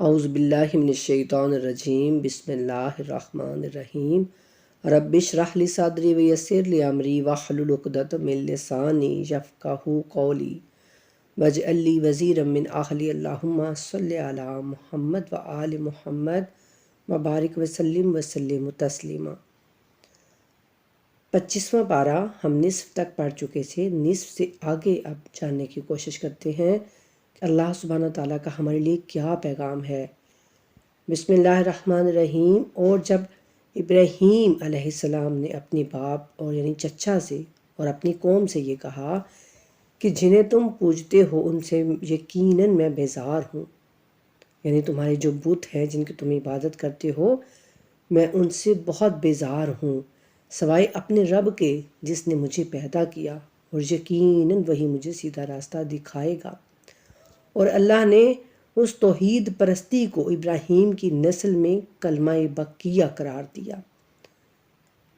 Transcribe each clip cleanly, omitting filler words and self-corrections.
اعوذ باللہ من الشیطان الرجیم بسم اللہ الرحمن الرحیم رب اشرح لی صدری ویسر لی امری واحلل عقدۃ من لسانی یفقہوا قولی واجعل لی وزیرا من اہلی اللہم صلی علی محمد وآل محمد وبارک وسلم تسلیما۔ 25واں پارہ ہم نصف تک پڑھ چکے تھے، نصف سے آگے اب جاننے کی کوشش کرتے ہیں کہ اللہ سبحانہ تعالیٰ کا ہمارے لیے کیا پیغام ہے۔ بسم اللہ الرحمن الرحیم۔ اور جب ابراہیم علیہ السلام نے اپنی باپ اور یعنی چچا سے اور اپنی قوم سے یہ کہا کہ جنہیں تم پوجتے ہو ان سے یقیناً میں بیزار ہوں، یعنی تمہارے جو بت ہیں جن کی تم عبادت کرتے ہو میں ان سے بہت بیزار ہوں، سوائے اپنے رب کے جس نے مجھے پیدا کیا، اور یقیناً وہی مجھے سیدھا راستہ دکھائے گا۔ اور اللہ نے اس توحید پرستی کو ابراہیم کی نسل میں کلمہ بقیہ قرار دیا،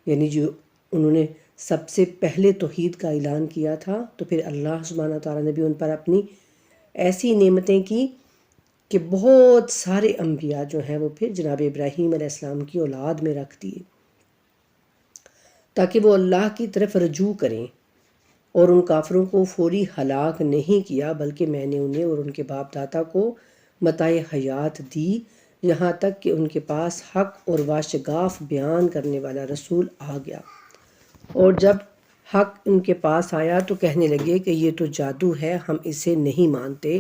یعنی جو انہوں نے سب سے پہلے توحید کا اعلان کیا تھا، تو پھر اللہ سبحانہ تعالیٰ نے بھی ان پر اپنی ایسی نعمتیں کی کہ بہت سارے انبیاء جو ہیں وہ پھر جناب ابراہیم علیہ السلام کی اولاد میں رکھ دیے تاکہ وہ اللہ کی طرف رجوع کریں، اور ان کافروں کو فوری ہلاک نہیں کیا بلکہ میں نے انہیں اور ان کے باپ دادا کو متاع حیات دی، یہاں تک کہ ان کے پاس حق اور واشگاف بیان کرنے والا رسول آ گیا۔ اور جب حق ان کے پاس آیا تو کہنے لگے کہ یہ تو جادو ہے، ہم اسے نہیں مانتے،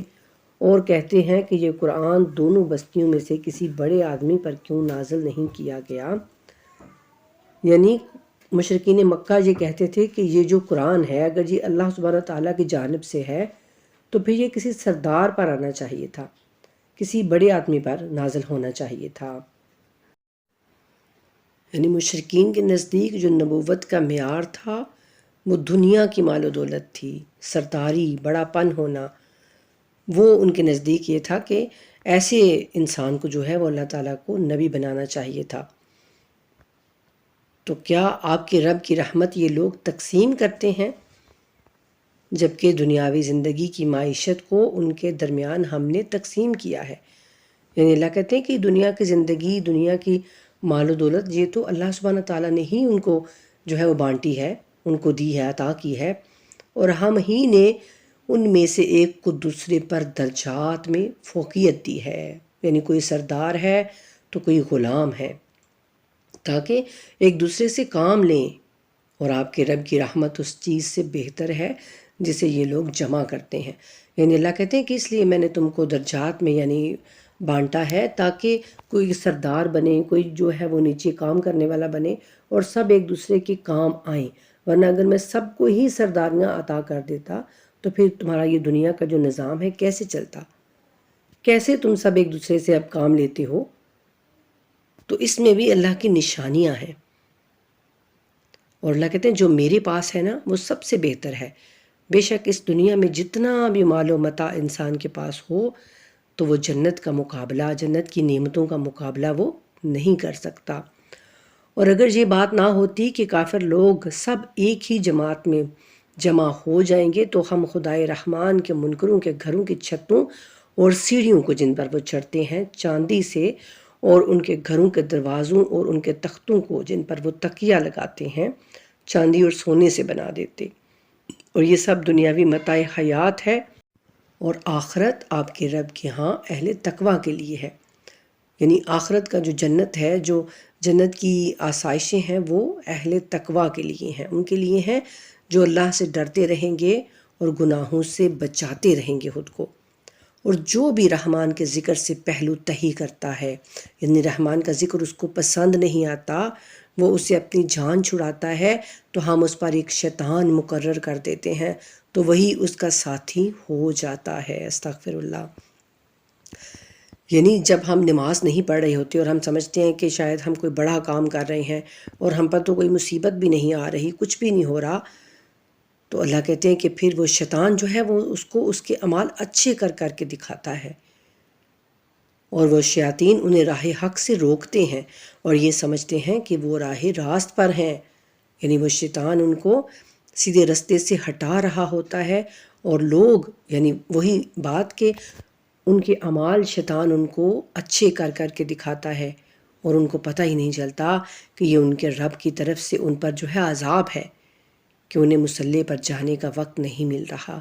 اور کہتے ہیں کہ یہ قرآن دونوں بستیوں میں سے کسی بڑے آدمی پر کیوں نازل نہیں کیا گیا۔ یعنی مشرکین مکہ یہ کہتے تھے کہ یہ جو قرآن ہے اگر یہ اللہ سبحانہ تعالیٰ کی جانب سے ہے تو پھر یہ کسی سردار پر آنا چاہیے تھا، کسی بڑے آدمی پر نازل ہونا چاہیے تھا۔ یعنی مشرکین کے نزدیک جو نبوت کا معیار تھا وہ دنیا کی مال و دولت تھی، سرداری، بڑا پن ہونا، وہ ان کے نزدیک یہ تھا کہ ایسے انسان کو جو ہے وہ اللہ تعالیٰ کو نبی بنانا چاہیے تھا۔ تو کیا آپ کے رب کی رحمت یہ لوگ تقسیم کرتے ہیں، جبکہ دنیاوی زندگی کی معیشت کو ان کے درمیان ہم نے تقسیم کیا ہے۔ یعنی اللہ کہتے ہیں کہ دنیا کی زندگی، دنیا کی مال و دولت یہ تو اللہ سبحانہ تعالیٰ نے ہی ان کو جو ہے وہ بانٹی ہے، ان کو دی ہے، عطا کی ہے، اور ہم ہی نے ان میں سے ایک کو دوسرے پر درجات میں فوقیت دی ہے، یعنی کوئی سردار ہے تو کوئی غلام ہے، تاکہ ایک دوسرے سے کام لیں، اور آپ کے رب کی رحمت اس چیز سے بہتر ہے جسے یہ لوگ جمع کرتے ہیں۔ یعنی اللہ کہتے ہیں کہ اس لیے میں نے تم کو درجات میں یعنی بانٹا ہے تاکہ کوئی سردار بنے، کوئی جو ہے وہ نیچے کام کرنے والا بنے، اور سب ایک دوسرے کے کام آئیں، ورنہ اگر میں سب کو ہی سرداریاں عطا کر دیتا تو پھر تمہارا یہ دنیا کا جو نظام ہے کیسے چلتا، کیسے تم سب ایک دوسرے سے اب کام لیتے ہو۔ تو اس میں بھی اللہ کی نشانیاں ہیں، اور اللہ کہتے ہیں جو میرے پاس ہے نا وہ سب سے بہتر ہے۔ بے شک اس دنیا میں جتنا بھی مال و متاع انسان کے پاس ہو تو وہ جنت کا مقابلہ، جنت کی نعمتوں کا مقابلہ وہ نہیں کر سکتا۔ اور اگر یہ بات نہ ہوتی کہ کافر لوگ سب ایک ہی جماعت میں جمع ہو جائیں گے تو ہم خدائے رحمان کے منکروں کے گھروں کی چھتوں اور سیڑھیوں کو جن پر وہ چڑھتے ہیں چاندی سے، اور ان کے گھروں کے دروازوں اور ان کے تختوں کو جن پر وہ تکیہ لگاتے ہیں چاندی اور سونے سے بنا دیتے، اور یہ سب دنیاوی متاع حیات ہے، اور آخرت آپ کے رب کے ہاں اہل تقوی کے لیے ہے۔ یعنی آخرت کا جو جنت ہے، جو جنت کی آسائشیں ہیں وہ اہل تقوی کے لیے ہیں، ان کے لیے ہیں جو اللہ سے ڈرتے رہیں گے اور گناہوں سے بچاتے رہیں گے خود کو، اور جو بھی رحمان کے ذکر سے پہلو تہی کرتا ہے، یعنی رحمان کا ذکر اس کو پسند نہیں آتا، وہ اسے اپنی جان چھڑاتا ہے تو ہم اس پر ایک شیطان مقرر کر دیتے ہیں تو وہی اس کا ساتھی ہو جاتا ہے۔ استغفر اللہ۔ یعنی جب ہم نماز نہیں پڑھ رہے ہوتے اور ہم سمجھتے ہیں کہ شاید ہم کوئی بڑا کام کر رہے ہیں اور ہم پر تو کوئی مصیبت بھی نہیں آ رہی، کچھ بھی نہیں ہو رہا، تو اللہ کہتے ہیں کہ پھر وہ شیطان جو ہے وہ اس کو اس کے اعمال اچھے کر کر کے دکھاتا ہے، اور وہ شیاطین انہیں راہ حق سے روکتے ہیں اور یہ سمجھتے ہیں کہ وہ راہ راست پر ہیں، یعنی وہ شیطان ان کو سیدھے رستے سے ہٹا رہا ہوتا ہے، اور لوگ یعنی وہی بات کہ ان کے اعمال شیطان ان کو اچھے کر کر کے دکھاتا ہے، اور ان کو پتہ ہی نہیں چلتا کہ یہ ان کے رب کی طرف سے ان پر جو ہے عذاب ہے کہ انہیں مصلی پر جانے کا وقت نہیں مل رہا۔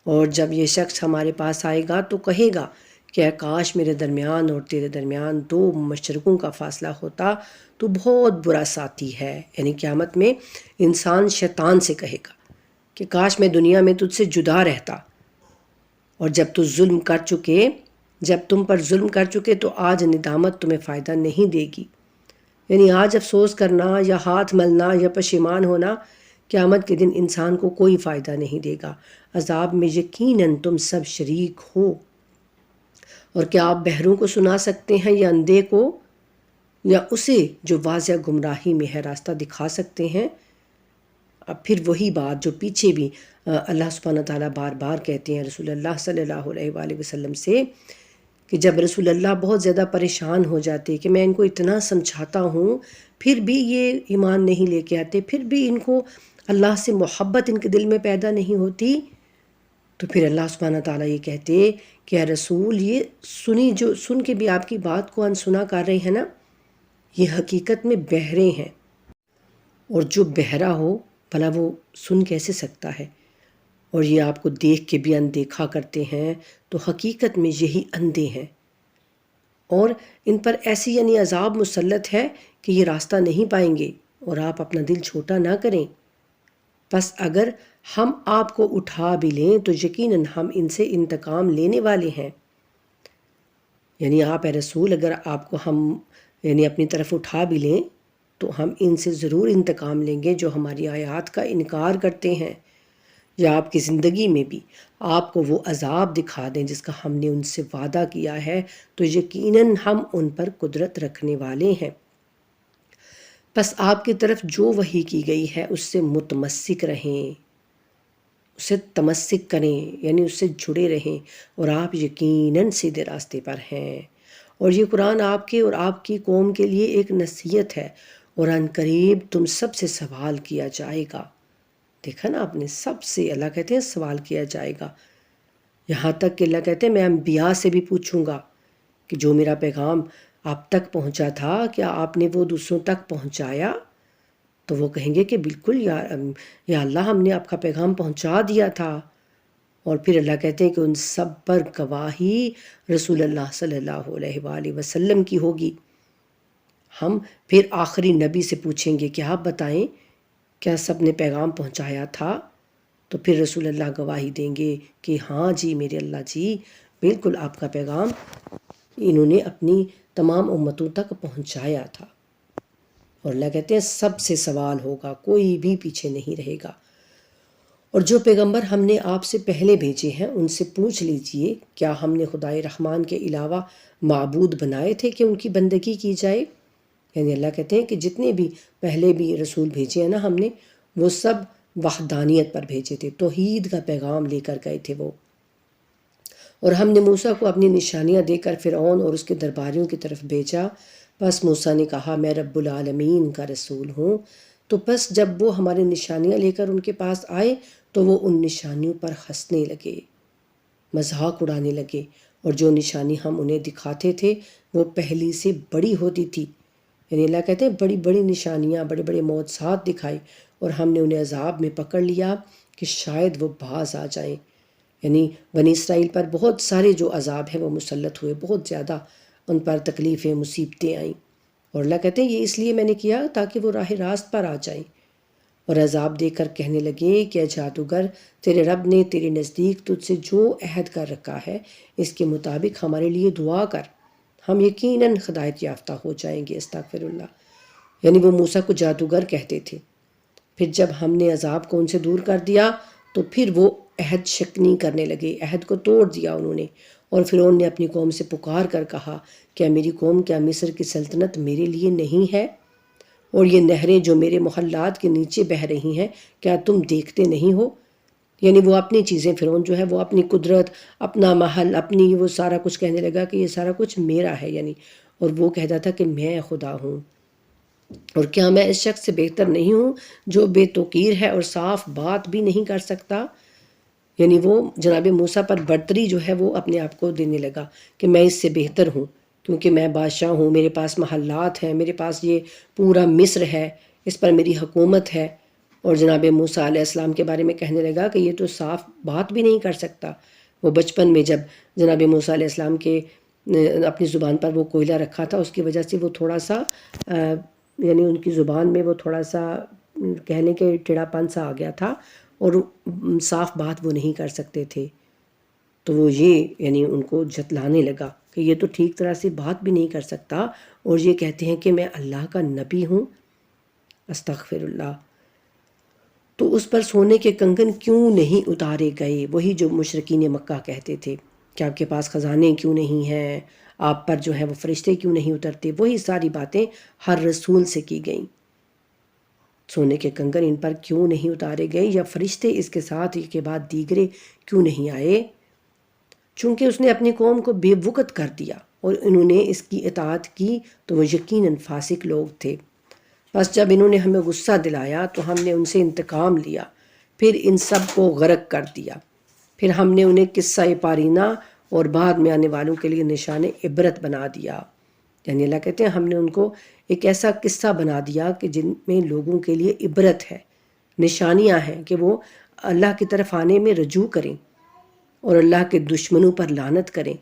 اور جب یہ شخص ہمارے پاس آئے گا تو کہے گا کہ اے کاش میرے درمیان اور تیرے درمیان 2 مشرقوں کا فاصلہ ہوتا، تو بہت برا ساتھی ہے۔ یعنی قیامت میں انسان شیطان سے کہے گا کہ کاش میں دنیا میں تجھ سے جدا رہتا، اور جب تم پر ظلم کر چکے تو آج ندامت تمہیں فائدہ نہیں دے گی۔ یعنی آج افسوس کرنا یا ہاتھ ملنا یا پشیمان ہونا قیامت کے دن انسان کو کوئی فائدہ نہیں دے گا۔ عذاب میں یقیناً تم سب شریک ہو۔ اور کیا آپ بہروں کو سنا سکتے ہیں یا اندھے کو، یا اسے جو واضح گمراہی میں ہے راستہ دکھا سکتے ہیں؟ اب پھر وہی بات جو پیچھے بھی اللہ سبحانہ تعالیٰ بار بار کہتے ہیں رسول اللہ صلی اللہ علیہ وآلہ وسلم سے، کہ جب رسول اللہ بہت زیادہ پریشان ہو جاتے کہ میں ان کو اتنا سمجھاتا ہوں پھر بھی یہ ایمان نہیں لے کے آتے، پھر بھی ان کو اللہ سے محبت ان کے دل میں پیدا نہیں ہوتی، تو پھر اللہ سبحانہ تعالیٰ یہ کہتے کہ اے رسول، یہ سن کے بھی آپ کی بات کو انسنا کر رہے ہیں نا، یہ حقیقت میں بہرے ہیں، اور جو بہرا ہو بھلا وہ سن کیسے سکتا ہے؟ اور یہ آپ کو دیکھ کے بھی اندیکھا کرتے ہیں، تو حقیقت میں یہی اندھے ہیں، اور ان پر ایسی یعنی عذاب مسلط ہے کہ یہ راستہ نہیں پائیں گے، اور آپ اپنا دل چھوٹا نہ کریں۔ بس اگر ہم آپ کو اٹھا بھی لیں تو یقیناً ہم ان سے انتقام لینے والے ہیں۔ یعنی آپ اے رسول، اگر آپ کو ہم یعنی اپنی طرف اٹھا بھی لیں تو ہم ان سے ضرور انتقام لیں گے جو ہماری آیات کا انکار کرتے ہیں، یا آپ کی زندگی میں بھی آپ کو وہ عذاب دکھا دیں جس کا ہم نے ان سے وعدہ کیا ہے، تو یقیناً ہم ان پر قدرت رکھنے والے ہیں۔ بس آپ کی طرف جو وحی کی گئی ہے اس سے متمسک رہیں، اسے تمسک کریں، یعنی اس سے جڑے رہیں، اور آپ یقیناً سیدھے راستے پر ہیں۔ اور یہ قرآن آپ کے اور آپ کی قوم کے لیے ایک نصیحت ہے، اور ان قریب تم سب سے سوال کیا جائے گا۔ دیکھا نا آپ نے، سب سے اللہ کہتے ہیں سوال کیا جائے گا، یہاں تک کہ اللہ کہتے ہیں میں انبیاء سے بھی پوچھوں گا کہ جو میرا پیغام آپ تک پہنچا تھا کیا آپ نے وہ دوسروں تک پہنچایا؟ تو وہ کہیں گے کہ بالکل یا اللہ، ہم نے آپ کا پیغام پہنچا دیا تھا۔ اور پھر اللہ کہتے ہیں کہ ان سب پر گواہی رسول اللہ صلی اللہ علیہ وآلہ وسلم کی ہوگی۔ ہم پھر آخری نبی سے پوچھیں گے کہ آپ بتائیں کیا سب نے پیغام پہنچایا تھا؟ تو پھر رسول اللہ گواہی دیں گے کہ ہاں جی میرے اللہ جی، بالکل آپ کا پیغام انہوں نے اپنی تمام امتوں تک پہنچایا تھا۔ اور اللہ کہتے ہیں سب سے سوال ہوگا، کوئی بھی پیچھے نہیں رہے گا۔ اور جو پیغمبر ہم نے آپ سے پہلے بھیجے ہیں ان سے پوچھ لیجئے کیا ہم نے خدائے رحمان کے علاوہ معبود بنائے تھے کہ ان کی بندگی کی جائے؟ یعنی اللہ کہتے ہیں کہ جتنے بھی پہلے بھی رسول بھیجے ہیں نا ہم نے، وہ سب وحدانیت پر بھیجے تھے، توحید کا پیغام لے کر گئے تھے وہ۔ اور ہم نے موسیٰ کو اپنی نشانیاں دے کر فرعون اور اس کے درباریوں کی طرف بھیجا، بس موسیٰ نے کہا میں رب العالمین کا رسول ہوں۔ تو بس جب وہ ہماری نشانیاں لے کر ان کے پاس آئے تو وہ ان نشانیوں پر ہنسنے لگے، مذاق اڑانے لگے، اور جو نشانی ہم انہیں دکھاتے تھے وہ پہلی سے بڑی ہوتی تھی۔ یعنی اللہ کہتے ہیں بڑی بڑی نشانیاں، بڑے بڑے معجزات دکھائے، اور ہم نے انہیں عذاب میں پکڑ لیا کہ شاید وہ باز آ جائیں۔ یعنی بنی اسرائیل پر بہت سارے جو عذاب ہیں وہ مسلط ہوئے، بہت زیادہ ان پر تکلیفیں مصیبتیں آئیں، اور اللہ کہتے ہیں یہ اس لیے میں نے کیا تاکہ وہ راہ راست پر آ جائیں۔ اور عذاب دے کر کہنے لگے کہ اے جادوگر، تیرے رب نے تیرے نزدیک تجھ سے جو عہد کر رکھا ہے اس کے مطابق ہمارے لیے دعا کر، ہم یقیناً ہدایت یافتہ ہو جائیں گے۔ استغفر اللہ۔ یعنی وہ موسیٰ کو جادوگر کہتے تھے۔ پھر جب ہم نے عذاب کو ان سے دور کر دیا تو پھر وہ عہد شکنی کرنے لگے، عہد کو توڑ دیا انہوں نے، اور فرعون نے اپنی قوم سے پکار کر کہا کیا میری قوم، کیا مصر کی سلطنت میرے لیے نہیں ہے؟ اور یہ نہریں جو میرے محلات کے نیچے بہہ رہی ہیں کیا تم دیکھتے نہیں ہو؟ یعنی وہ اپنی چیزیں، فرعون جو ہے وہ اپنی قدرت، اپنا محل، اپنی وہ سارا کچھ کہنے لگا کہ یہ سارا کچھ میرا ہے، یعنی اور وہ کہتا تھا کہ میں خدا ہوں، اور کیا میں اس شخص سے بہتر نہیں ہوں جو بے توقیر ہے اور صاف بات بھی نہیں کر سکتا؟ یعنی وہ جناب موسیٰ پر برتری جو ہے وہ اپنے آپ کو دینے لگا کہ میں اس سے بہتر ہوں، کیونکہ میں بادشاہ ہوں، میرے پاس محلات ہیں، میرے پاس یہ پورا مصر ہے، اس پر میری حکومت ہے۔ اور جناب موسیٰ علیہ السلام کے بارے میں کہنے لگا کہ یہ تو صاف بات بھی نہیں کر سکتا۔ وہ بچپن میں جب جناب موسیٰ علیہ السلام کے اپنی زبان پر وہ کوئلہ رکھا تھا، اس کی وجہ سے وہ تھوڑا سا یعنی ان کی زبان میں وہ تھوڑا سا کہہ لیں کہ ٹیڑھا پن سا آ گیا تھا، اور صاف بات وہ نہیں کر سکتے تھے۔ تو وہ یہ یعنی ان کو جتلانے لگا کہ یہ تو ٹھیک طرح سے بات بھی نہیں کر سکتا، اور یہ کہتے ہیں کہ میں اللہ کا نبی ہوں، استغفر اللہ۔ تو اس پر سونے کے کنگن کیوں نہیں اتارے گئے؟ وہی جو مشرکین مکہ کہتے تھے کہ آپ کے پاس خزانے کیوں نہیں ہیں، آپ پر جو ہے وہ فرشتے کیوں نہیں اترتے، وہی ساری باتیں ہر رسول سے کی گئیں۔ سونے کے کنگن ان پر کیوں نہیں اتارے گئے، یا فرشتے اس کے ساتھ کے بعد دیگرے کیوں نہیں آئے؟ چونکہ اس نے اپنی قوم کو بے وقت کر دیا اور انہوں نے اس کی اطاعت کی تو وہ یقیناً فاسق لوگ تھے۔ بس جب انہوں نے ہمیں غصہ دلایا تو ہم نے ان سے انتقام لیا، پھر ان سب کو غرق کر دیا، پھر ہم نے انہیں قصہ پارینہ اور بعد میں آنے والوں کے لیے نشان عبرت بنا دیا۔ یعنی اللہ کہتے ہیں ہم نے ان کو ایک ایسا قصہ بنا دیا کہ جن میں لوگوں کے لیے عبرت ہے، نشانیاں ہیں کہ وہ اللہ کی طرف آنے میں رجوع کریں اور اللہ کے دشمنوں پر لعنت کریں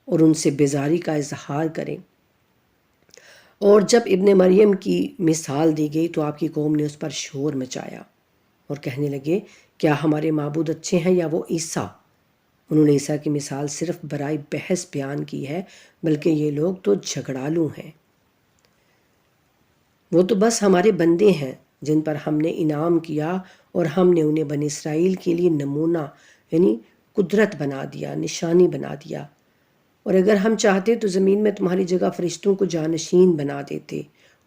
اور ان سے بیزاری کا اظہار کریں۔ اور جب ابن مریم کی مثال دی گئی تو آپ کی قوم نے اس پر شور مچایا اور کہنے لگے کیا ہمارے معبود اچھے ہیں یا وہ عیسیٰ؟ انہوں نے عیسیٰ کی مثال صرف برائے بحث بیان کی ہے، بلکہ یہ لوگ تو جھگڑالو ہیں۔ وہ تو بس ہمارے بندے ہیں جن پر ہم نے انعام کیا، اور ہم نے انہیں بنی اسرائیل کے لیے نمونہ یعنی قدرت بنا دیا، نشانی بنا دیا۔ اور اگر ہم چاہتے تو زمین میں تمہاری جگہ فرشتوں کو جانشین بنا دیتے،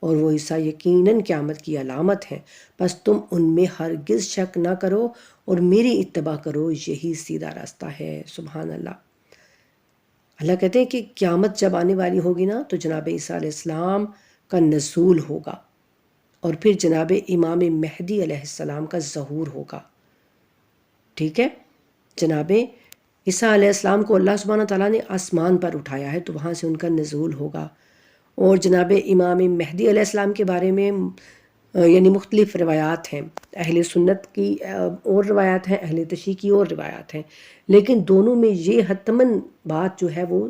اور وہ عیسیٰ یقیناً قیامت کی علامت ہے، بس تم ان میں ہرگز شک نہ کرو اور میری اتباع کرو، یہی سیدھا راستہ ہے۔ سبحان اللہ۔ اللہ کہتے ہیں کہ قیامت جب آنے والی ہوگی نا تو جناب عیسیٰ علیہ السلام کا نزول ہوگا، اور پھر جناب امام مہدی علیہ السلام کا ظہور ہوگا۔ ٹھیک ہے، جناب عیسیٰ علیہ السلام کو اللہ سبحانہ تعالیٰ نے آسمان پر اٹھایا ہے تو وہاں سے ان کا نزول ہوگا۔ اور جناب امام مہدی علیہ السلام کے بارے میں یعنی مختلف روایات ہیں، اہل سنت کی اور روایات ہیں، اہل تشیع کی اور روایات ہیں، لیکن دونوں میں یہ حتماً بات جو ہے وہ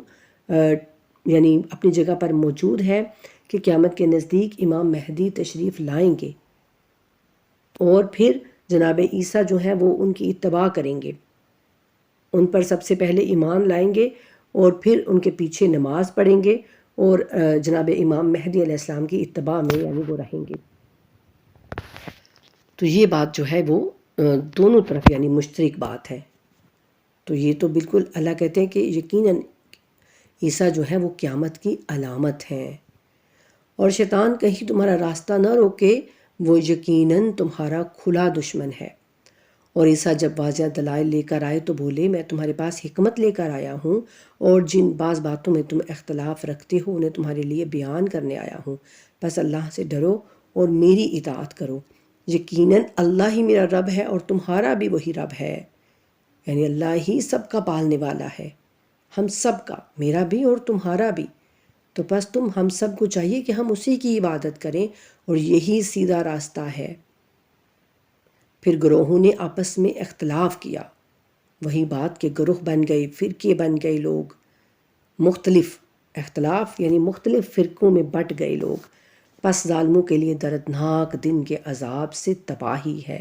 یعنی اپنی جگہ پر موجود ہے کہ قیامت کے نزدیک امام مہدی تشریف لائیں گے، اور پھر جناب عیسیٰ جو ہیں وہ ان کی اتباع کریں گے، ان پر سب سے پہلے ایمان لائیں گے اور پھر ان کے پیچھے نماز پڑھیں گے، اور جناب امام مہدی علیہ السلام کی اتباع میں یعنی وہ رہیں گے۔ تو یہ بات جو ہے وہ دونوں طرف یعنی مشترک بات ہے۔ تو یہ تو بالکل اللہ کہتے ہیں کہ یقیناً عیسیٰ جو ہے وہ قیامت کی علامت ہیں، اور شیطان کہیں تمہارا راستہ نہ روکے، وہ یقیناً تمہارا کھلا دشمن ہے۔ اور عیسیٰ جب واضح دلائل لے کر آئے تو بولے میں تمہارے پاس حکمت لے کر آیا ہوں، اور جن بعض باتوں میں تم اختلاف رکھتے ہو انہیں تمہارے لیے بیان کرنے آیا ہوں، بس اللہ سے ڈرو اور میری اطاعت کرو، یقیناً اللہ ہی میرا رب ہے اور تمہارا بھی وہی رب ہے۔ یعنی اللہ ہی سب کا پالنے والا ہے، ہم سب کا، میرا بھی اور تمہارا بھی۔ تو بس تم ہم سب کو چاہیے کہ ہم اسی کی عبادت کریں، اور یہی سیدھا راستہ ہے۔ پھر گروہوں نے آپس میں اختلاف کیا، وہی بات کہ گروہ بن گئے، فرقے بن گئے، لوگ مختلف اختلاف یعنی مختلف فرقوں میں بٹ گئے لوگ، پس ظالموں کے لیے دردناک دن کے عذاب سے تباہی ہے۔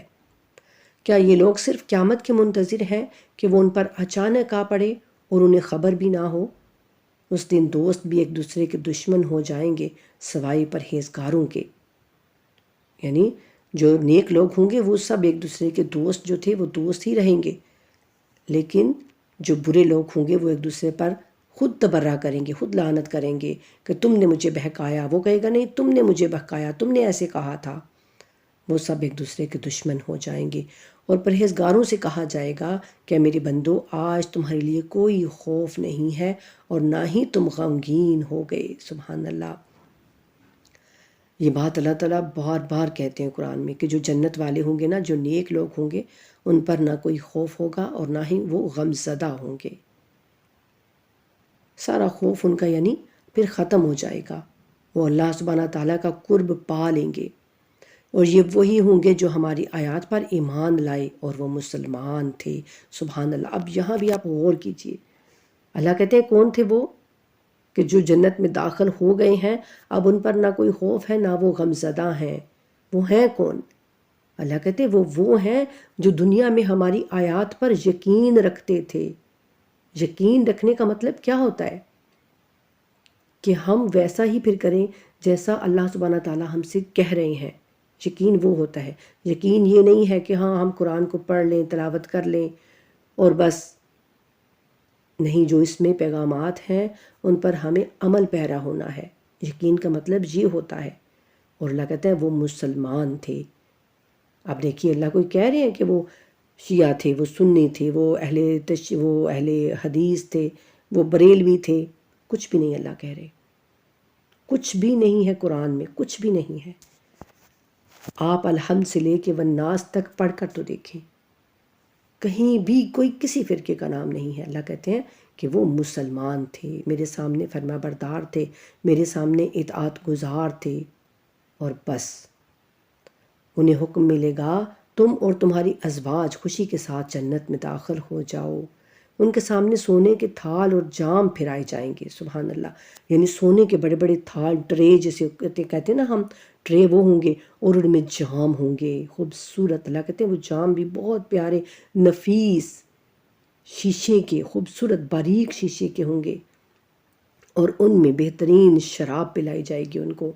کیا یہ لوگ صرف قیامت کے منتظر ہیں کہ وہ ان پر اچانک آ پڑے اور انہیں خبر بھی نہ ہو؟ اس دن دوست بھی ایک دوسرے کے دشمن ہو جائیں گے سوائے پرہیزگاروں کے۔ یعنی جو نیک لوگ ہوں گے وہ سب ایک دوسرے کے دوست جو تھے وہ دوست ہی رہیں گے، لیکن جو برے لوگ ہوں گے وہ ایک دوسرے پر خود تبرہ کریں گے، خود لعنت کریں گے کہ تم نے مجھے بہکایا، وہ کہے گا نہیں تم نے مجھے بہکایا، تم نے ایسے کہا تھا۔ وہ سب ایک دوسرے کے دشمن ہو جائیں گے، اور پرہیزگاروں سے کہا جائے گا کہ میرے بندو آج تمہارے لیے کوئی خوف نہیں ہے اور نہ ہی تم غمگین ہو گئے۔ سبحان اللہ۔ یہ بات اللہ تعالیٰ بار بار کہتے ہیں قرآن میں کہ جو جنت والے ہوں گے نا، جو نیک لوگ ہوں گے، ان پر نہ کوئی خوف ہوگا اور نہ ہی وہ غم زدہ ہوں گے. سارا خوف ان کا یعنی پھر ختم ہو جائے گا. وہ اللہ سبحانہ تعالیٰ کا قرب پا لیں گے، اور یہ وہی ہوں گے جو ہماری آیات پر ایمان لائے اور وہ مسلمان تھے. سبحان اللہ. اب یہاں بھی آپ غور کیجئے، اللہ کہتے ہیں کون تھے وہ کہ جو جنت میں داخل ہو گئے ہیں، اب ان پر نہ کوئی خوف ہے نہ وہ غم زدہ ہیں. وہ ہیں کون؟ اللہ کہتے ہیں وہ ہیں جو دنیا میں ہماری آیات پر یقین رکھتے تھے. یقین رکھنے کا مطلب کیا ہوتا ہے؟ کہ ہم ویسا ہی پھر کریں جیسا اللہ سبحانہ تعالیٰ ہم سے کہہ رہے ہیں. یقین وہ ہوتا ہے. یقین یہ نہیں ہے کہ ہاں ہم قرآن کو پڑھ لیں، تلاوت کر لیں اور بس. نہیں، جو اس میں پیغامات ہیں ان پر ہمیں عمل پیرا ہونا ہے. یقین کا مطلب یہ ہوتا ہے. اور اللہ کہتا ہے وہ مسلمان تھے. اب دیکھیے، اللہ کوئی کہہ رہے ہیں کہ وہ شیعہ تھے، وہ سنی تھے، وہ اہل حدیث تھے، وہ بریلوی تھے. کچھ بھی نہیں اللہ کہہ رہے. کچھ بھی نہیں ہے قرآن میں، کچھ بھی نہیں ہے. آپ الحمد سے لے کے والناس تک پڑھ کر تو دیکھیں، کہیں بھی کوئی کسی فرقے کا نام نہیں ہے. اللہ کہتے ہیں کہ وہ مسلمان تھے، میرے سامنے فرما بردار تھے، میرے سامنے اطاعت گزار تھے. اور بس انہیں حکم ملے گا تم اور تمہاری ازواج خوشی کے ساتھ جنت میں داخل ہو جاؤ. ان کے سامنے سونے کے تھال اور جام پھرائے جائیں گے. سبحان اللہ. یعنی سونے کے بڑے بڑے تھال، ٹرے جیسے کہتے ہیں نا ہم، ٹرے وہ ہوں گے اور ان میں جام ہوں گے خوبصورت. اللہ کہتے ہیں وہ جام بھی بہت پیارے، نفیس، شیشے کے، خوبصورت باریک شیشے کے ہوں گے. اور ان میں بہترین شراب پلائی جائے گی ان کو.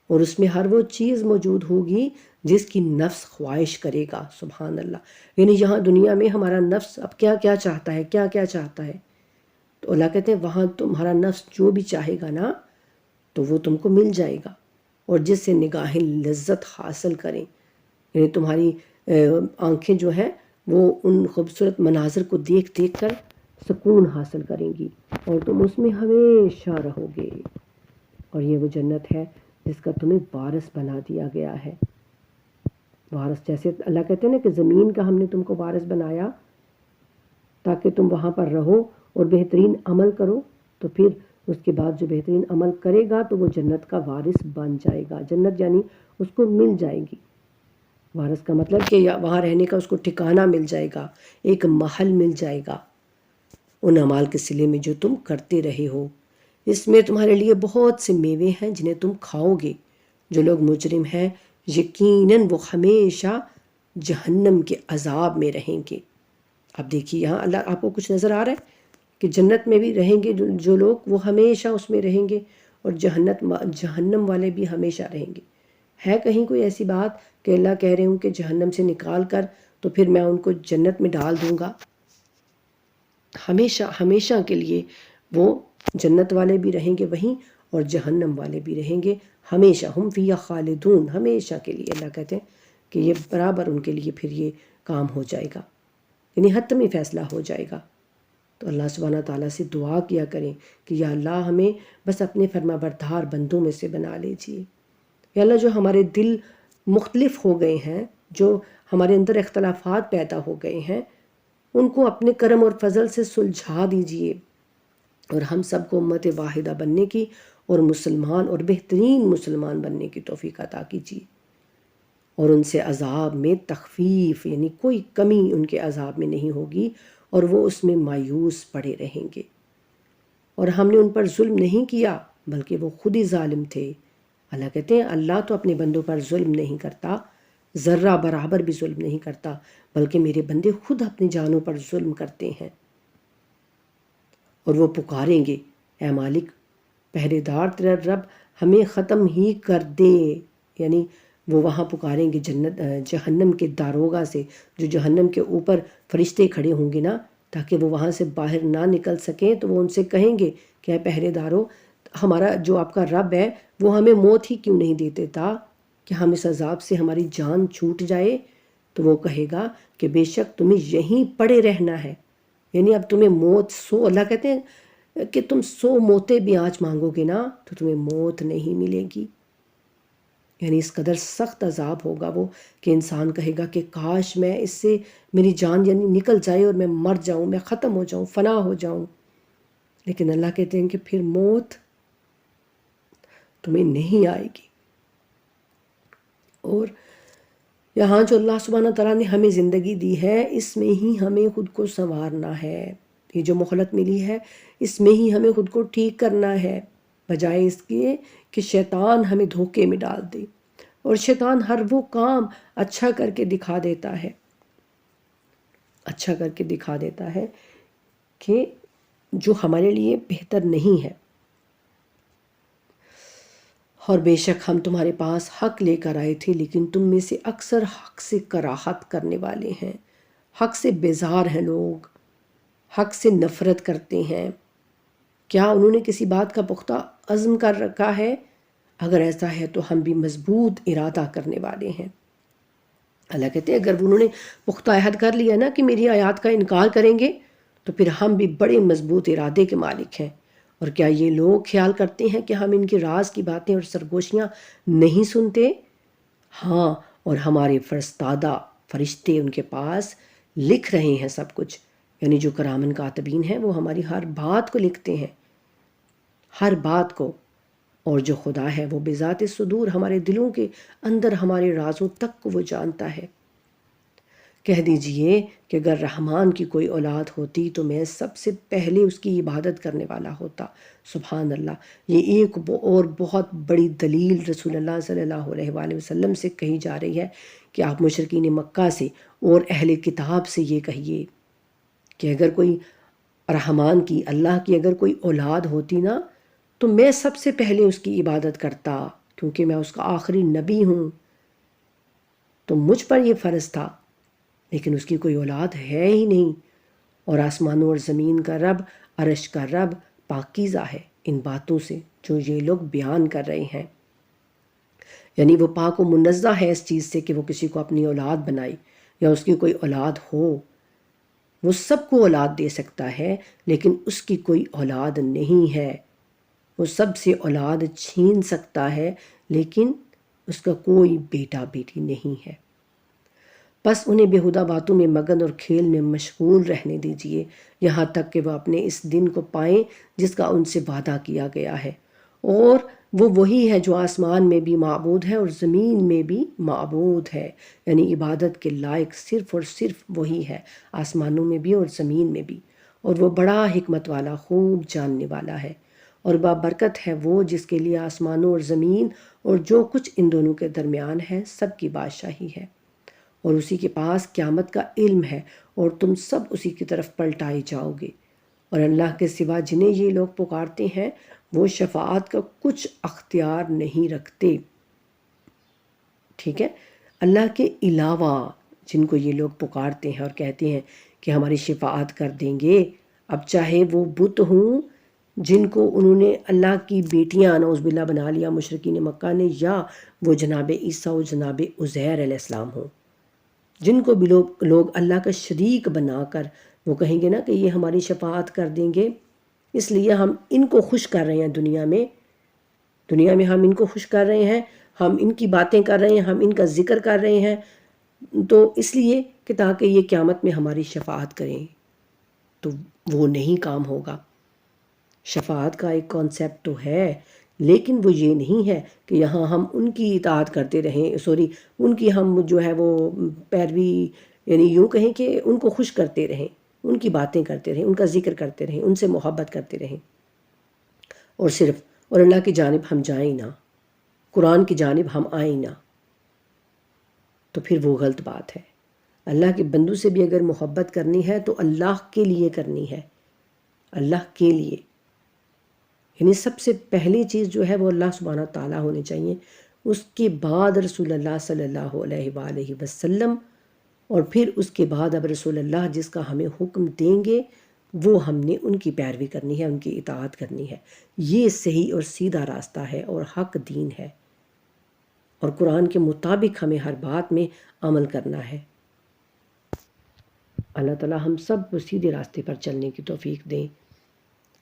اور اس میں ہر وہ چیز موجود ہوگی جس کی نفس خواہش کرے گا. سبحان اللہ. یعنی یہاں دنیا میں ہمارا نفس اب کیا کیا چاہتا ہے، کیا کیا چاہتا ہے، تو اللہ کہتے ہیں وہاں تمہارا نفس جو بھی چاہے گا نا تو وہ تم کو مل جائے گا. اور جس سے نگاہیں لذت حاصل کریں، یعنی تمہاری آنکھیں جو ہیں وہ ان خوبصورت مناظر کو دیکھ دیکھ کر سکون حاصل کریں گی اور تم اس میں ہمیشہ رہو گے. اور یہ وہ جنت ہے جس کا تمہیں وارث بنا دیا گیا ہے. وارث جیسے اللہ کہتے ہیں نا کہ زمین کا ہم نے تم کو وارث بنایا تاکہ تم وہاں پر رہو اور بہترین عمل کرو، تو پھر اس کے بعد جو بہترین عمل کرے گا تو وہ جنت کا وارث بن جائے گا. جنت یعنی اس کو مل جائے گی. وارث کا مطلب کہ وہاں رہنے کا اس کو ٹھکانہ مل جائے گا، ایک محل مل جائے گا ان اعمال کے صلے میں جو تم کرتے رہے ہو. اس میں تمہارے لیے بہت سے میوے ہیں جنہیں تم کھاؤ گے. جو لوگ مجرم ہیں یقیناً وہ ہمیشہ جہنم کے عذاب میں رہیں گے. اب دیکھیے یہاں اللہ آپ کو کچھ نظر آ رہا ہے کہ جنت میں بھی رہیں گے جو لوگ، وہ ہمیشہ اس میں رہیں گے، اور جہنم والے بھی ہمیشہ رہیں گے. ہے کہیں کوئی ایسی بات کہ اللہ کہہ رہے ہوں کہ جہنم سے نکال کر تو پھر میں ان کو جنت میں ڈال دوں گا؟ ہمیشہ ہمیشہ کے لیے وہ جنت والے بھی رہیں گے وہیں اور جہنم والے بھی رہیں گے ہمیشہ. ہم فیہا خالدون، ہمیشہ کے لیے. اللہ کہتے ہیں کہ یہ برابر ان کے لیے پھر یہ کام ہو جائے گا، یعنی حتمی فیصلہ ہو جائے گا. تو اللہ سبحانہ تعالیٰ سے دعا کیا کریں کہ یا اللہ ہمیں بس اپنے فرما بردار بندوں میں سے بنا لیجیے. یا اللہ جو ہمارے دل مختلف ہو گئے ہیں، جو ہمارے اندر اختلافات پیدا ہو گئے ہیں، ان کو اپنے کرم اور فضل سے سلجھا دیجیے اور ہم سب کو امت واحدہ بننے کی اور مسلمان اور بہترین مسلمان بننے کی توفیق عطا کیجیے. اور ان سے عذاب میں تخفیف، یعنی کوئی کمی ان کے عذاب میں نہیں ہوگی اور وہ اس میں مایوس پڑے رہیں گے. اور ہم نے ان پر ظلم نہیں کیا بلکہ وہ خود ہی ظالم تھے. اللہ کہتے ہیں اللہ تو اپنے بندوں پر ظلم نہیں کرتا، ذرہ برابر بھی ظلم نہیں کرتا، بلکہ میرے بندے خود اپنی جانوں پر ظلم کرتے ہیں. اور وہ پکاریں گے اے مالک، پہرے دار تیرا رب ہمیں ختم ہی کر دے. یعنی وہ وہاں پکاریں گے جہنم کے داروغہ سے، جو جہنم کے اوپر فرشتے کھڑے ہوں گے نا، تاکہ وہ وہاں سے باہر نہ نکل سکیں. تو وہ ان سے کہیں گے کہ اے پہرے دارو، ہمارا جو آپ کا رب ہے وہ ہمیں موت ہی کیوں نہیں دیتے تا کہ ہم اس عذاب سے ہماری جان چھوٹ جائے. تو وہ کہے گا کہ بے شک تمہیں یہیں پڑے رہنا ہے. یعنی اب تمہیں موت اللہ کہتے ہیں کہ تم 100 موتیں بھی آج مانگو گے نا تو تمہیں موت نہیں ملے گی. یعنی اس قدر سخت عذاب ہوگا وہ کہ انسان کہے گا کہ کاش میں اس سے میری جان یعنی نکل جائے اور میں مر جاؤں، میں ختم ہو جاؤں، فنا ہو جاؤں. لیکن اللہ کہتے ہیں کہ پھر موت تمہیں نہیں آئے گی. اور یہاں جو اللہ سبحانہ تعالیٰ نے ہمیں زندگی دی ہے، اس میں ہی ہمیں خود کو سنوارنا ہے. یہ جو مہلت ملی ہے اس میں ہی ہمیں خود کو ٹھیک کرنا ہے، بجائے اس کے کہ شیطان ہمیں دھوکے میں ڈال دے. اور شیطان ہر وہ کام اچھا کر کے دکھا دیتا ہے، اچھا کر کے دکھا دیتا ہے کہ جو ہمارے لیے بہتر نہیں ہے. اور بے شک ہم تمہارے پاس حق لے کر آئے تھے، لیکن تم میں سے اکثر حق سے کراہت کرنے والے ہیں. حق سے بیزار ہیں لوگ، حق سے نفرت کرتے ہیں. کیا انہوں نے کسی بات کا پختہ عزم کر رکھا ہے؟ اگر ایسا ہے تو ہم بھی مضبوط ارادہ کرنے والے ہیں. اللہ کہتے ہیں اگر انہوں نے پختہ عہد کر لیا نا کہ میری آیات کا انکار کریں گے تو پھر ہم بھی بڑے مضبوط ارادے کے مالک ہیں. اور کیا یہ لوگ خیال کرتے ہیں کہ ہم ان کے راز کی باتیں اور سرگوشیاں نہیں سنتے؟ ہاں، اور ہمارے فرستادہ فرشتے ان کے پاس لکھ رہے ہیں سب کچھ. یعنی جو کرامن کاتبین ہیں وہ ہماری ہر بات کو لکھتے ہیں، ہر بات کو. اور جو خدا ہے وہ بذات صدور ہمارے دلوں کے اندر ہمارے رازوں تک کو وہ جانتا ہے. کہہ دیجئے کہ اگر رحمان کی کوئی اولاد ہوتی تو میں سب سے پہلے اس کی عبادت کرنے والا ہوتا. سبحان اللہ. یہ ایک اور بہت بڑی دلیل رسول اللہ صلی اللہ علیہ وآلہ وسلم سے کہی جا رہی ہے کہ آپ مشرکین مکہ سے اور اہل کتاب سے یہ کہیے کہ اگر کوئی رحمان کی، اللہ کی اگر کوئی اولاد ہوتی نا تو میں سب سے پہلے اس کی عبادت کرتا، کیونکہ میں اس کا آخری نبی ہوں تو مجھ پر یہ فرض تھا. لیکن اس کی کوئی اولاد ہے ہی نہیں. اور آسمانوں اور زمین کا رب، عرش کا رب پاکیزہ ہے ان باتوں سے جو یہ لوگ بیان کر رہے ہیں. یعنی وہ پاک و منزہ ہے اس چیز سے کہ وہ کسی کو اپنی اولاد بنائے یا اس کی کوئی اولاد ہو. وہ سب کو اولاد دے سکتا ہے لیکن اس کی کوئی اولاد نہیں ہے. وہ سب سے اولاد چھین سکتا ہے لیکن اس کا کوئی بیٹا بیٹی نہیں ہے. بس انہیں بیہودہ باتوں میں مگن اور کھیل میں مشغول رہنے دیجیے یہاں تک کہ وہ اپنے اس دن کو پائیں جس کا ان سے وعدہ کیا گیا ہے. اور وہ وہی ہے جو آسمان میں بھی معبود ہے اور زمین میں بھی معبود ہے. یعنی عبادت کے لائق صرف اور صرف وہی ہے، آسمانوں میں بھی اور زمین میں بھی. اور وہ بڑا حکمت والا، خوب جاننے والا ہے. اور بابرکت ہے وہ جس کے لیے آسمانوں اور زمین اور جو کچھ ان دونوں کے درمیان ہے سب کی بادشاہی ہے. اور اسی کے پاس قیامت کا علم ہے اور تم سب اسی کی طرف پلٹائے جاؤ گے. اور اللہ کے سوا جنہیں یہ لوگ پکارتے ہیں وہ شفاعت کا کچھ اختیار نہیں رکھتے. ٹھیک ہے، اللہ کے علاوہ جن کو یہ لوگ پکارتے ہیں اور کہتے ہیں کہ ہماری شفاعت کر دیں گے، اب چاہے وہ بت ہوں جن کو انہوں نے اللہ کی بیٹیاں نعوذ باللہ بنا لیا مشرکین مکہ نے، یا وہ جناب عیسیٰ و جناب عزیر علیہ السلام ہوں، جن کو بھی لوگ اللہ کا شریک بنا کر وہ کہیں گے نا کہ یہ ہماری شفاعت کر دیں گے، اس لیے ہم ان کو خوش کر رہے ہیں. دنیا میں ہم ان کو خوش کر رہے ہیں، ہم ان کی باتیں کر رہے ہیں، ہم ان کا ذکر کر رہے ہیں، تو اس لیے کہ تاکہ یہ قیامت میں ہماری شفاعت کریں. تو وہ نہیں کام ہوگا. شفاعت کا ایک کانسیپٹ تو ہے لیکن وہ یہ نہیں ہے کہ یہاں ہم ان کی اطاعت کرتے رہیں، ان کی ہم جو ہے وہ پیروی، یعنی یوں کہیں کہ ان کو خوش کرتے رہیں، ان کی باتیں کرتے رہیں، ان کا ذکر کرتے رہیں، ان سے محبت کرتے رہیں اور اللہ کی جانب ہم جائیں نہ، قرآن کی جانب ہم آئیں نہ، تو پھر وہ غلط بات ہے. اللہ کے بندوں سے بھی اگر محبت کرنی ہے تو اللہ کے لیے کرنی ہے، اللہ کے لیے. یعنی سب سے پہلی چیز جو ہے وہ اللہ سبحانہ تعالیٰ ہونے چاہیے، اس کے بعد رسول اللہ صلی اللہ علیہ وآلہ وسلم، اور پھر اس کے بعد اب رسول اللہ جس کا ہمیں حکم دیں گے وہ ہم نے ان کی پیروی کرنی ہے، ان کی اطاعت کرنی ہے. یہ صحیح اور سیدھا راستہ ہے اور حق دین ہے، اور قرآن کے مطابق ہمیں ہر بات میں عمل کرنا ہے. اللہ تعالیٰ ہم سب کو سیدھے راستے پر چلنے کی توفیق دیں.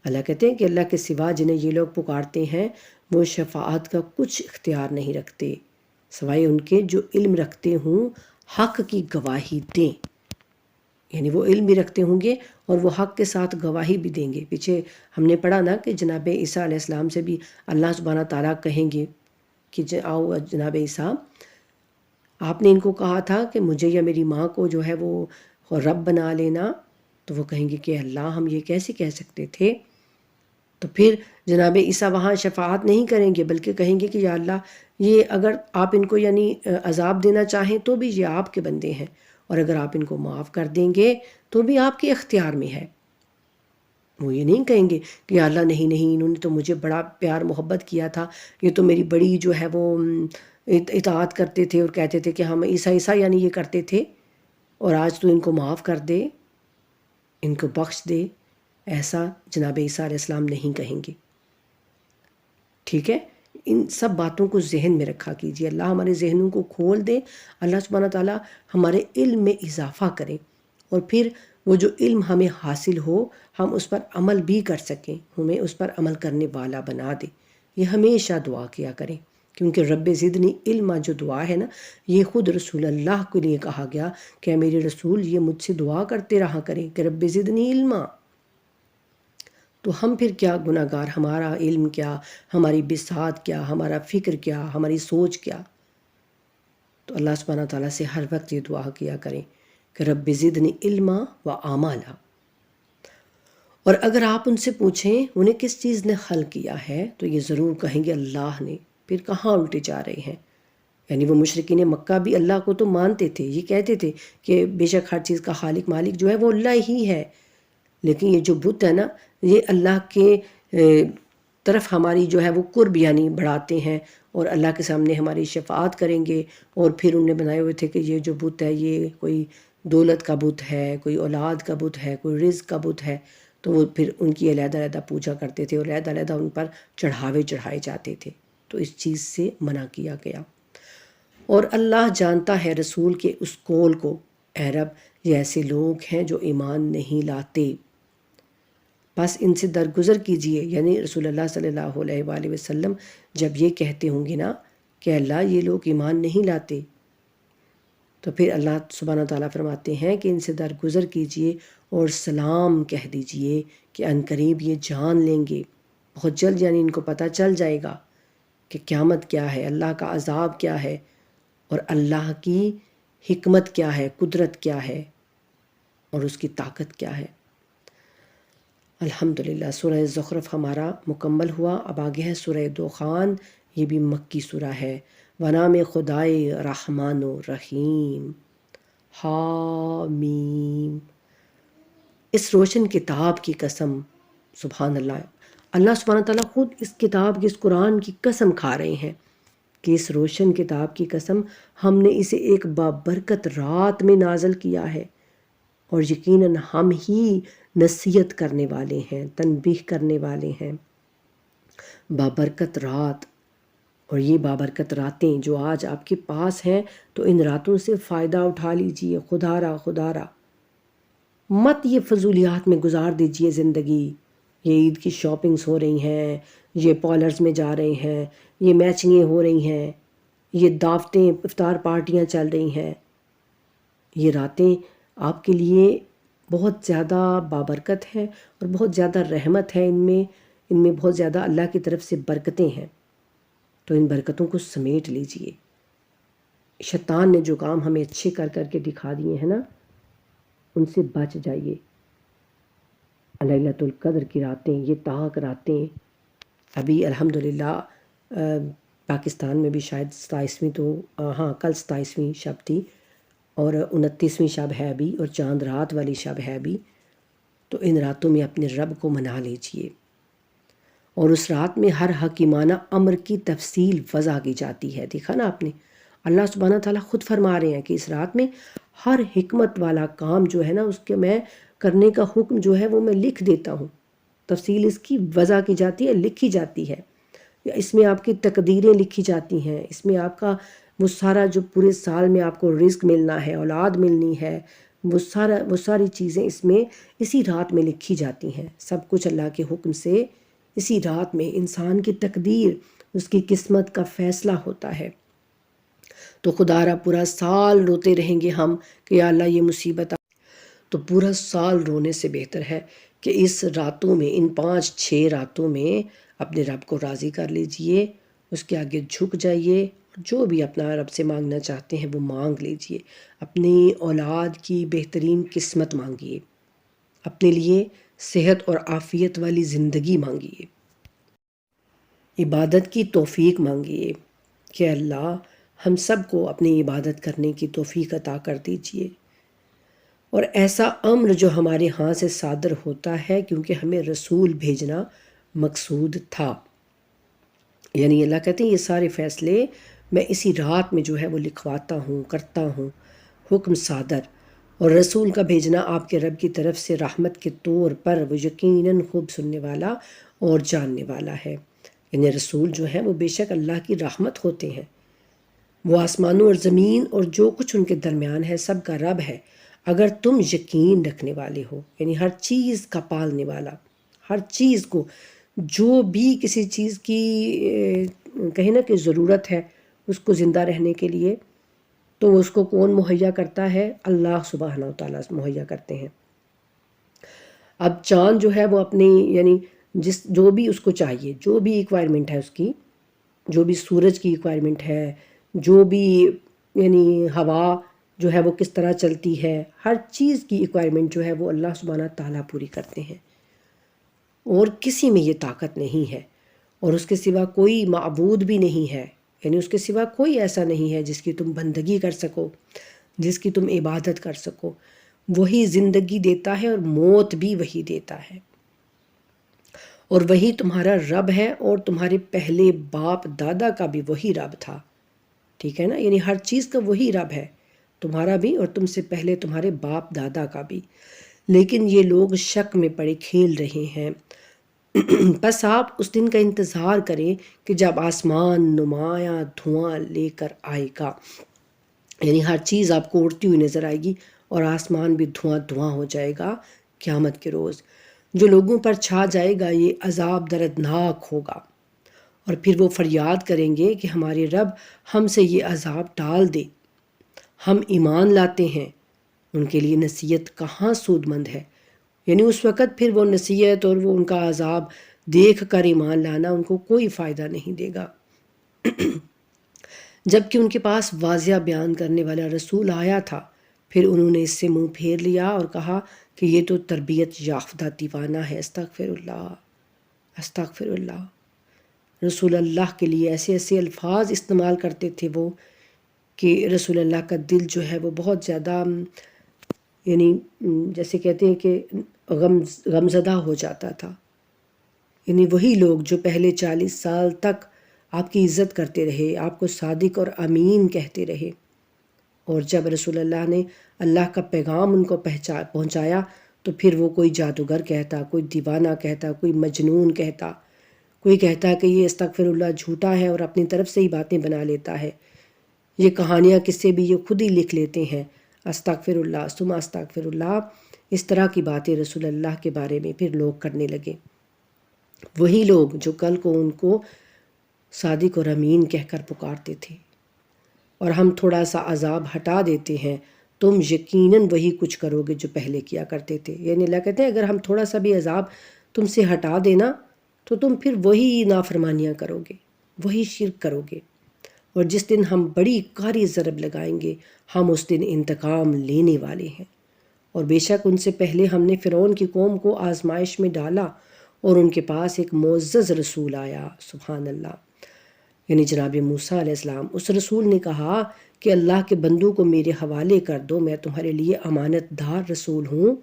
اللہ کہتے ہیں کہ اللہ کے سوا جنہیں یہ لوگ پکارتے ہیں وہ شفاعت کا کچھ اختیار نہیں رکھتے. سوائے ان کے جو علم رکھتے ہوں حق کی گواہی دیں. یعنی وہ علم بھی رکھتے ہوں گے اور وہ حق کے ساتھ گواہی بھی دیں گے. پیچھے ہم نے پڑھا نا کہ جناب عیسیٰ علیہ السلام سے بھی اللہ سبحانہ تعالیٰ کہیں گے کہ آؤ جناب عیسیٰ، آپ نے ان کو کہا تھا کہ مجھے یا میری ماں کو جو ہے وہ رب بنا لینا، تو وہ کہیں گے کہ اللہ ہم یہ کیسے کہہ سکتے تھے. تو پھر جناب عیسیٰ وہاں شفاعت نہیں کریں گے بلکہ کہیں گے کہ یا اللہ یہ اگر آپ ان کو یعنی عذاب دینا چاہیں تو بھی یہ آپ کے بندے ہیں، اور اگر آپ ان کو معاف کر دیں گے تو بھی آپ کے اختیار میں ہے. وہ یہ نہیں کہیں گے کہ یا اللہ نہیں نہیں، انہوں نے تو مجھے بڑا پیار محبت کیا تھا، یہ تو میری بڑی جو ہے وہ اطاعت کرتے تھے اور کہتے تھے کہ ہم عیسیٰ عیسیٰ یعنی یہ کرتے تھے، اور آج تو ان کو معاف کر دے، ان کو بخش دے. ایسا جناب عیسیٰ علیہ السلام نہیں کہیں گے. ٹھیک ہے، ان سب باتوں کو ذہن میں رکھا کیجیے. اللہ ہمارے ذہنوں کو کھول دے، اللہ سبحانہ تعالیٰ ہمارے علم میں اضافہ کرے، اور پھر وہ جو علم ہمیں حاصل ہو ہم اس پر عمل بھی کر سکیں، ہمیں اس پر عمل کرنے والا بنا دے. یہ ہمیشہ دعا کیا کریں، کیونکہ رب زدنی علما جو دعا ہے نا، یہ خود رسول اللہ کے لیے کہا گیا کہ میرے رسول یہ مجھ سے دعا کرتے رہا کریں کہ رب زدنی علما. تو ہم پھر کیا گناہ گار، ہمارا علم کیا، ہماری بساط کیا، ہمارا فکر کیا، ہماری سوچ کیا. تو اللہ سبحانہ تعالیٰ سے ہر وقت یہ دعا کیا کریں کہ رب زدنی علما و اعمالا. اور اگر آپ ان سے پوچھیں انہیں کس چیز نے خلق کیا ہے تو یہ ضرور کہیں گے اللہ نے. پھر کہاں الٹے جا رہے ہیں؟ یعنی وہ مشرکین مکہ بھی اللہ کو تو مانتے تھے، یہ کہتے تھے کہ بے شک ہر چیز کا خالق مالک جو ہے وہ اللہ ہی ہے، لیکن یہ جو بت ہے نا یہ اللہ کے طرف ہماری جو ہے وہ قرب یعنی بڑھاتے ہیں، اور اللہ کے سامنے ہماری شفاعت کریں گے. اور پھر انہوں نے بنائے ہوئے تھے کہ یہ جو بت ہے یہ کوئی دولت کا بت ہے، کوئی اولاد کا بت ہے، کوئی رزق کا بت ہے. تو وہ پھر ان کی علیحدہ علیحدہ پوجا کرتے تھے اور علیحدہ علیحدہ ان پر چڑھاوے چڑھائے جاتے تھے. تو اس چیز سے منع کیا گیا. اور اللہ جانتا ہے رسول کے اس قول کو، اے رب یہ ایسے لوگ ہیں جو ایمان نہیں لاتے، بس ان سے درگزر کیجئے. یعنی رسول اللہ صلی اللہ علیہ وآلہ وسلم جب یہ کہتے ہوں گے نا کہ اللہ یہ لوگ ایمان نہیں لاتے، تو پھر اللہ سبحانہ تعالیٰ فرماتے ہیں کہ ان سے درگزر کیجئے اور سلام کہہ دیجئے کہ عنقریب یہ جان لیں گے بہت جلد. یعنی ان کو پتہ چل جائے گا کہ قیامت کیا ہے، اللہ کا عذاب کیا ہے، اور اللہ کی حکمت کیا ہے، قدرت کیا ہے، اور اس کی طاقت کیا ہے. الحمدللہ سورہ زخرف ہمارا مکمل ہوا. اب آگے ہے سورہ دخان، یہ بھی مکی سورہ ہے. ونام خدائے رحمان و رحیم، حامیم. اس روشن کتاب کی قسم، سبحان اللہ، اللہ سبحانہ تعالیٰ خود اس کتاب کی، اس قرآن کی قسم کھا رہے ہیں کہ اس روشن کتاب کی قسم ہم نے اسے ایک بابرکت رات میں نازل کیا ہے، اور یقیناً ہم ہی نصیحت کرنے والے ہیں، تنبیہ کرنے والے ہیں. بابرکت رات، اور یہ بابرکت راتیں جو آج آپ کے پاس ہیں تو ان راتوں سے فائدہ اٹھا لیجئے. خدا را مت یہ فضولیات میں گزار دیجئے زندگی. یہ عید کی شاپنگز ہو رہی ہیں، یہ پارلرز میں جا رہے ہیں، یہ میچنگیں ہو رہی ہیں، یہ دعوتیں افطار پارٹیاں چل رہی ہیں. یہ راتیں آپ کے لیے بہت زیادہ بابرکت ہے اور بہت زیادہ رحمت ہے. ان میں بہت زیادہ اللہ کی طرف سے برکتیں ہیں. تو ان برکتوں کو سمیٹ لیجئے. شیطان نے جو کام ہمیں اچھے کر کر کے دکھا دیے ہیں نا، ان سے بچ جائیے. لیلۃ القدر کی راتیں، یہ طاق راتیں، ابھی الحمدللہ پاکستان میں بھی شاید 27ویں کل 27ویں شب تھی، اور 29ویں شب ہے ابھی، اور چاند رات والی شب ہے ابھی. تو ان راتوں میں اپنے رب کو منا لیجئے. اور اس رات میں ہر حکیمانہ امر کی تفصیل وضع کی جاتی ہے. دیکھا نا آپ نے، اللہ سبحانہ تعالیٰ خود فرما رہے ہیں کہ اس رات میں ہر حکمت والا کام جو ہے نا اس کے میں کرنے کا حکم جو ہے وہ میں لکھ دیتا ہوں. تفصیل اس کی وضع کی جاتی ہے، لکھی جاتی ہے. اس میں آپ کی تقدیریں لکھی جاتی ہیں، اس میں آپ کا وہ سارا جو پورے سال میں آپ کو رزق ملنا ہے، اولاد ملنی ہے، وہ ساری چیزیں اس میں اسی رات میں لکھی جاتی ہیں. سب کچھ اللہ کے حکم سے اسی رات میں انسان کی تقدیر، اس کی قسمت کا فیصلہ ہوتا ہے. تو خدا را پورا سال روتے رہیں گے ہم کہ یا اللہ یہ مصیبت تو پورا سال رونے سے بہتر ہے کہ اس راتوں میں، ان 5-6 راتوں میں اپنے رب کو راضی کر لیجئے، اس کے آگے جھک جائیے، جو بھی اپنا رب سے مانگنا چاہتے ہیں وہ مانگ لیجئے، اپنی اولاد کی بہترین قسمت مانگیے، اپنے لیے صحت اور عافیت والی زندگی مانگیے، عبادت کی توفیق مانگیے کہ اللہ ہم سب کو اپنی عبادت کرنے کی توفیق عطا کر دیجئے، اور ایسا امر جو ہمارے ہاں سے صادر ہوتا ہے کیونکہ ہمیں رسول بھیجنا مقصود تھا، یعنی اللہ کہتے ہیں یہ سارے فیصلے میں اسی رات میں جو ہے وہ لکھواتا ہوں، کرتا ہوں، حکم صادر، اور رسول کا بھیجنا آپ کے رب کی طرف سے رحمت کے طور پر وہ یقیناً خوب سننے والا اور جاننے والا ہے، یعنی رسول جو ہے وہ بے شک اللہ کی رحمت ہوتے ہیں، وہ آسمانوں اور زمین اور جو کچھ ان کے درمیان ہے سب کا رب ہے، اگر تم یقین رکھنے والے ہو، یعنی ہر چیز کا پالنے والا، ہر چیز کو، جو بھی کسی چیز کی کہیں نا کہ ضرورت ہے اس کو زندہ رہنے کے لیے، تو اس کو کون مہیا کرتا ہے؟ اللہ سبحانہ و تعالیٰ مہیا کرتے ہیں۔ اب چاند جو ہے وہ اپنی یعنی جو بھی اس کو چاہیے، جو بھی ایکوائرمنٹ ہے اس کی، جو بھی سورج کی ایکوائرمنٹ ہے، جو بھی یعنی ہوا جو ہے وہ کس طرح چلتی ہے، ہر چیز کی ایکوائرمنٹ جو ہے وہ اللہ سبحانہ تعالیٰ پوری کرتے ہیں، اور کسی میں یہ طاقت نہیں ہے، اور اس کے سوا کوئی معبود بھی نہیں ہے، یعنی اس کے سوا کوئی ایسا نہیں ہے جس کی تم بندگی کر سکو، جس کی تم عبادت کر سکو، وہی زندگی دیتا ہے اور موت بھی وہی دیتا ہے، اور وہی تمہارا رب ہے، اور تمہارے پہلے باپ دادا کا بھی وہی رب تھا، ٹھیک ہے نا، یعنی ہر چیز کا وہی رب ہے، تمہارا بھی اور تم سے پہلے تمہارے باپ دادا کا بھی، لیکن یہ لوگ شک میں پڑے کھیل رہے ہیں۔ بس آپ اس دن کا انتظار کریں کہ جب آسمان نمایاں دھواں لے کر آئے گا، یعنی ہر چیز آپ کو اڑتی ہوئی نظر آئے گی اور آسمان بھی دھواں دھواں ہو جائے گا قیامت کے روز، جو لوگوں پر چھا جائے گا یہ عذاب دردناک ہوگا، اور پھر وہ فریاد کریں گے کہ ہمارے رب ہم سے یہ عذاب ٹال دے، ہم ایمان لاتے ہیں، ان کے لیے نصیحت کہاں سود مند ہے، یعنی اس وقت پھر وہ نصیحت اور وہ ان کا عذاب دیکھ کر ایمان لانا ان کو کوئی فائدہ نہیں دے گا، جبکہ ان کے پاس واضح بیان کرنے والا رسول آیا تھا، پھر انہوں نے اس سے منہ پھیر لیا اور کہا کہ یہ تو تربیت یافتہ دیوانہ ہے، استغفر اللہ، استغفر اللہ۔ رسول اللہ کے لیے ایسے ایسے الفاظ استعمال کرتے تھے وہ کہ رسول اللہ کا دل جو ہے وہ بہت زیادہ یعنی جیسے کہتے ہیں کہ غمزدہ ہو جاتا تھا، یعنی وہی لوگ جو پہلے 40 سال تک آپ کی عزت کرتے رہے، آپ کو صادق اور امین کہتے رہے، اور جب رسول اللہ نے اللہ کا پیغام ان کو پہنچایا تو پھر وہ کوئی جادوگر کہتا، کوئی دیوانہ کہتا، کوئی مجنون کہتا، کوئی کہتا کہ یہ استغفر اللہ جھوٹا ہے اور اپنی طرف سے ہی باتیں بنا لیتا ہے، یہ کہانیاں قصے بھی یہ خود ہی لکھ لیتے ہیں، استغفر اللہ ثم استغفر اللہ، اس طرح کی باتیں رسول اللہ کے بارے میں پھر لوگ کرنے لگے، وہی لوگ جو کل کو ان کو صادق اور امین کہہ کر پکارتے تھے، اور ہم تھوڑا سا عذاب ہٹا دیتے ہیں، تم یقیناً وہی کچھ کرو گے جو پہلے کیا کرتے تھے، یعنی اللہ کہتے ہیں اگر ہم تھوڑا سا بھی عذاب تم سے ہٹا دینا تو تم پھر وہی نافرمانیاں کرو گے، وہی شرک کرو گے، اور جس دن ہم بڑی کاری ضرب لگائیں گے ہم اس دن انتقام لینے والے ہیں، اور بے شک ان سے پہلے ہم نے فرعون کی قوم کو آزمائش میں ڈالا اور ان کے پاس ایک معزز رسول آیا، سبحان اللہ، یعنی جناب موسیٰ علیہ السلام، اس رسول نے کہا کہ اللہ کے بندوں کو میرے حوالے کر دو، میں تمہارے لیے امانت دار رسول ہوں،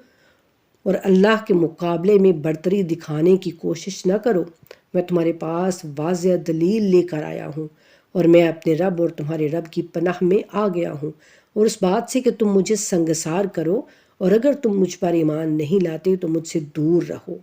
اور اللہ کے مقابلے میں برتری دکھانے کی کوشش نہ کرو، میں تمہارے پاس واضح دلیل لے کر آیا ہوں، اور میں اپنے رب اور تمہارے رب کی پناہ میں آ گیا ہوں، اور اس بات سے کہ تم مجھے سنگسار کرو، اور اگر تم مجھ پر ایمان نہیں لاتے تو مجھ سے دور رہو۔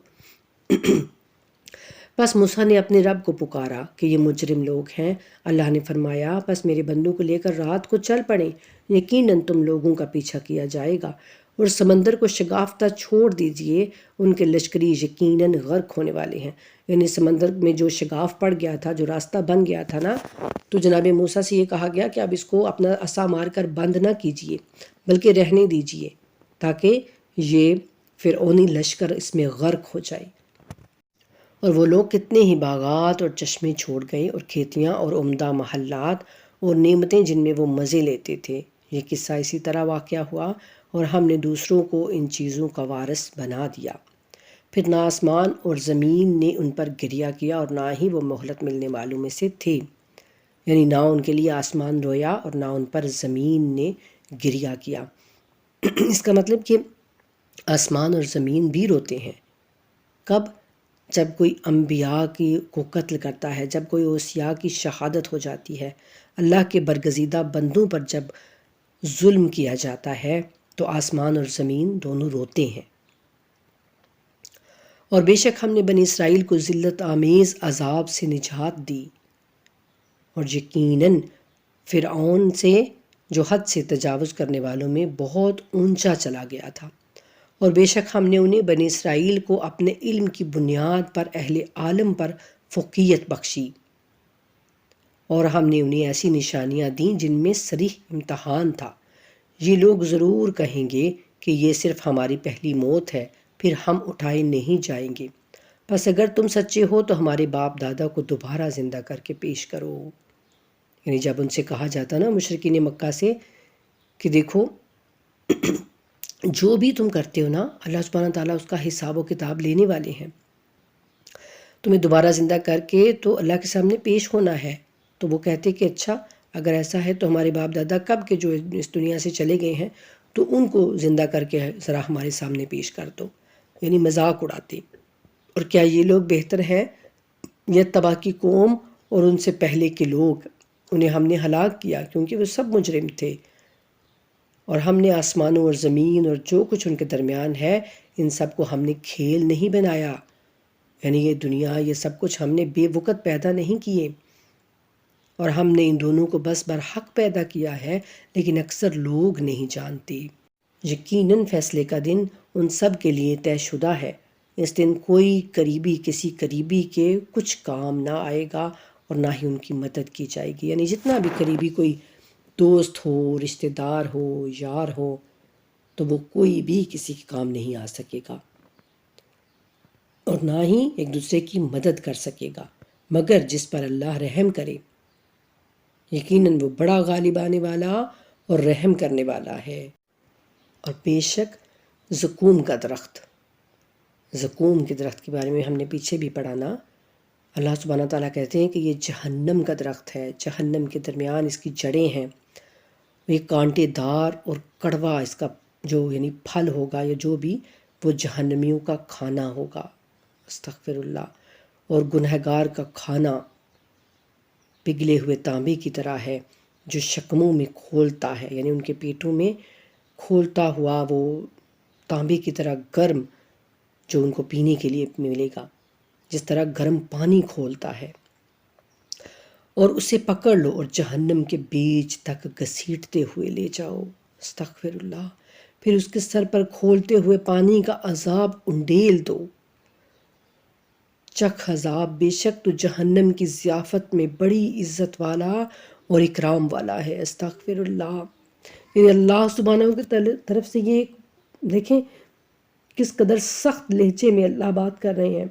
بس موسیٰ نے اپنے رب کو پکارا کہ یہ مجرم لوگ ہیں، اللہ نے فرمایا بس میرے بندوں کو لے کر رات کو چل پڑیں، یقیناً تم لوگوں کا پیچھا کیا جائے گا، اور سمندر کو شگافتہ چھوڑ دیجئے، ان کے لشکری یقیناً غرق ہونے والے ہیں۔ یعنی سمندر میں جو شگاف پڑ گیا تھا، جو راستہ بن گیا تھا نا، تو جناب موسیٰ سے یہ کہا گیا کہ اب اس کو اپنا عصا مار کر بند نہ کیجئے بلکہ رہنے دیجئے تاکہ یہ فرعونی لشکر اس میں غرق ہو جائے۔ اور وہ لوگ کتنے ہی باغات اور چشمے چھوڑ گئے اور کھیتیاں اور عمدہ محلات اور نعمتیں جن میں وہ مزے لیتے تھے۔ یہ قصہ اسی طرح واقعہ ہوا اور ہم نے دوسروں کو ان چیزوں کا وارث بنا دیا۔ پھر نہ آسمان اور زمین نے ان پر گریہ کیا اور نہ ہی وہ مہلت ملنے والوں میں سے تھے۔ یعنی نہ ان کے لیے آسمان رویا اور نہ ان پر زمین نے گریہ کیا۔ اس کا مطلب کہ آسمان اور زمین بھی روتے ہیں۔ کب؟ جب کوئی انبیاء کو قتل کرتا ہے، جب کوئی اوصیاء کی شہادت ہو جاتی ہے، اللہ کے برگزیدہ بندوں پر جب ظلم کیا جاتا ہے تو آسمان اور زمین دونوں روتے ہیں۔ اور بے شک ہم نے بنی اسرائیل کو ذلت آمیز عذاب سے نجات دی، اور یقیناً فرعون سے جو حد سے تجاوز کرنے والوں میں بہت اونچا چلا گیا تھا۔ اور بے شک ہم نے انہیں بنی اسرائیل کو اپنے علم کی بنیاد پر اہل عالم پر فوقیت بخشی، اور ہم نے انہیں ایسی نشانیاں دیں جن میں صریح امتحان تھا۔ یہ لوگ ضرور کہیں گے کہ یہ صرف ہماری پہلی موت ہے، پھر ہم اٹھائے نہیں جائیں گے۔ پس اگر تم سچے ہو تو ہمارے باپ دادا کو دوبارہ زندہ کر کے پیش کرو۔ یعنی جب ان سے کہا جاتا نا مشرکین مکہ سے کہ دیکھو جو بھی تم کرتے ہو نا، اللہ سبحانہ تعالیٰ اس کا حساب و کتاب لینے والے ہیں، تمہیں دوبارہ زندہ کر کے تو اللہ کے سامنے پیش ہونا ہے۔ تو وہ کہتے کہ اچھا اگر ایسا ہے تو ہمارے باپ دادا کب کے جو اس دنیا سے چلے گئے ہیں تو ان کو زندہ کر کے ذرا ہمارے سامنے پیش کر دو، یعنی مذاق اڑاتے۔ اور کیا یہ لوگ بہتر ہیں یا تبا کی قوم اور ان سے پہلے کے لوگ؟ انہیں ہم نے ہلاک کیا کیونکہ وہ سب مجرم تھے۔ اور ہم نے آسمانوں اور زمین اور جو کچھ ان کے درمیان ہے ان سب کو ہم نے کھیل نہیں بنایا، یعنی یہ دنیا یہ سب کچھ ہم نے بے وقت پیدا نہیں کیے، اور ہم نے ان دونوں کو بس برحق پیدا کیا ہے، لیکن اکثر لوگ نہیں جانتے۔ یقیناً فیصلے کا دن ان سب کے لیے طے شدہ ہے۔ اس دن کوئی قریبی کسی قریبی کے کچھ کام نہ آئے گا اور نہ ہی ان کی مدد کی جائے گی۔ یعنی جتنا بھی قریبی کوئی دوست ہو، رشتہ دار ہو، یار ہو، تو وہ کوئی بھی کسی کے کام نہیں آ سکے گا اور نہ ہی ایک دوسرے کی مدد کر سکے گا مگر جس پر اللہ رحم کرے۔ یقیناً وہ بڑا غالب آنے والا اور رحم کرنے والا ہے۔ اور بے شک زقوم کا درخت، زقوم کے درخت کے بارے میں ہم نے پیچھے بھی پڑھا نا، اللہ سبحانہ تعالیٰ کہتے ہیں کہ یہ جہنم کا درخت ہے، جہنم کے درمیان اس کی جڑیں ہیں، یہ کانٹے دار اور کڑوا اس کا جو یعنی پھل ہوگا یا جو بھی وہ جہنمیوں کا کھانا ہوگا، استغفر اللہ۔ اور گنہگار کا کھانا پگھلے ہوئے تانبے کی طرح ہے جو شکموں میں کھولتا ہے، یعنی ان کے پیٹوں میں کھولتا ہوا وہ تانبے کی طرح گرم جو ان کو پینے کے لیے ملے گا، جس طرح گرم پانی کھولتا ہے۔ اور اسے پکڑ لو اور جہنم کے بیچ تک گھسیٹتے ہوئے لے جاؤ، استغفر اللہ۔ پھر اس کے سر پر کھولتے ہوئے پانی کا عذاب انڈیل دو، چکھ عذاب، بے شک تو جہنم کی ضیافت میں بڑی عزت والا اور اکرام والا ہے، استغفر اللہ۔ یعنی اللہ سبحانہ کی طرف سے یہ دیکھیں کس قدر سخت لہجے میں اللہ بات کر رہے ہیں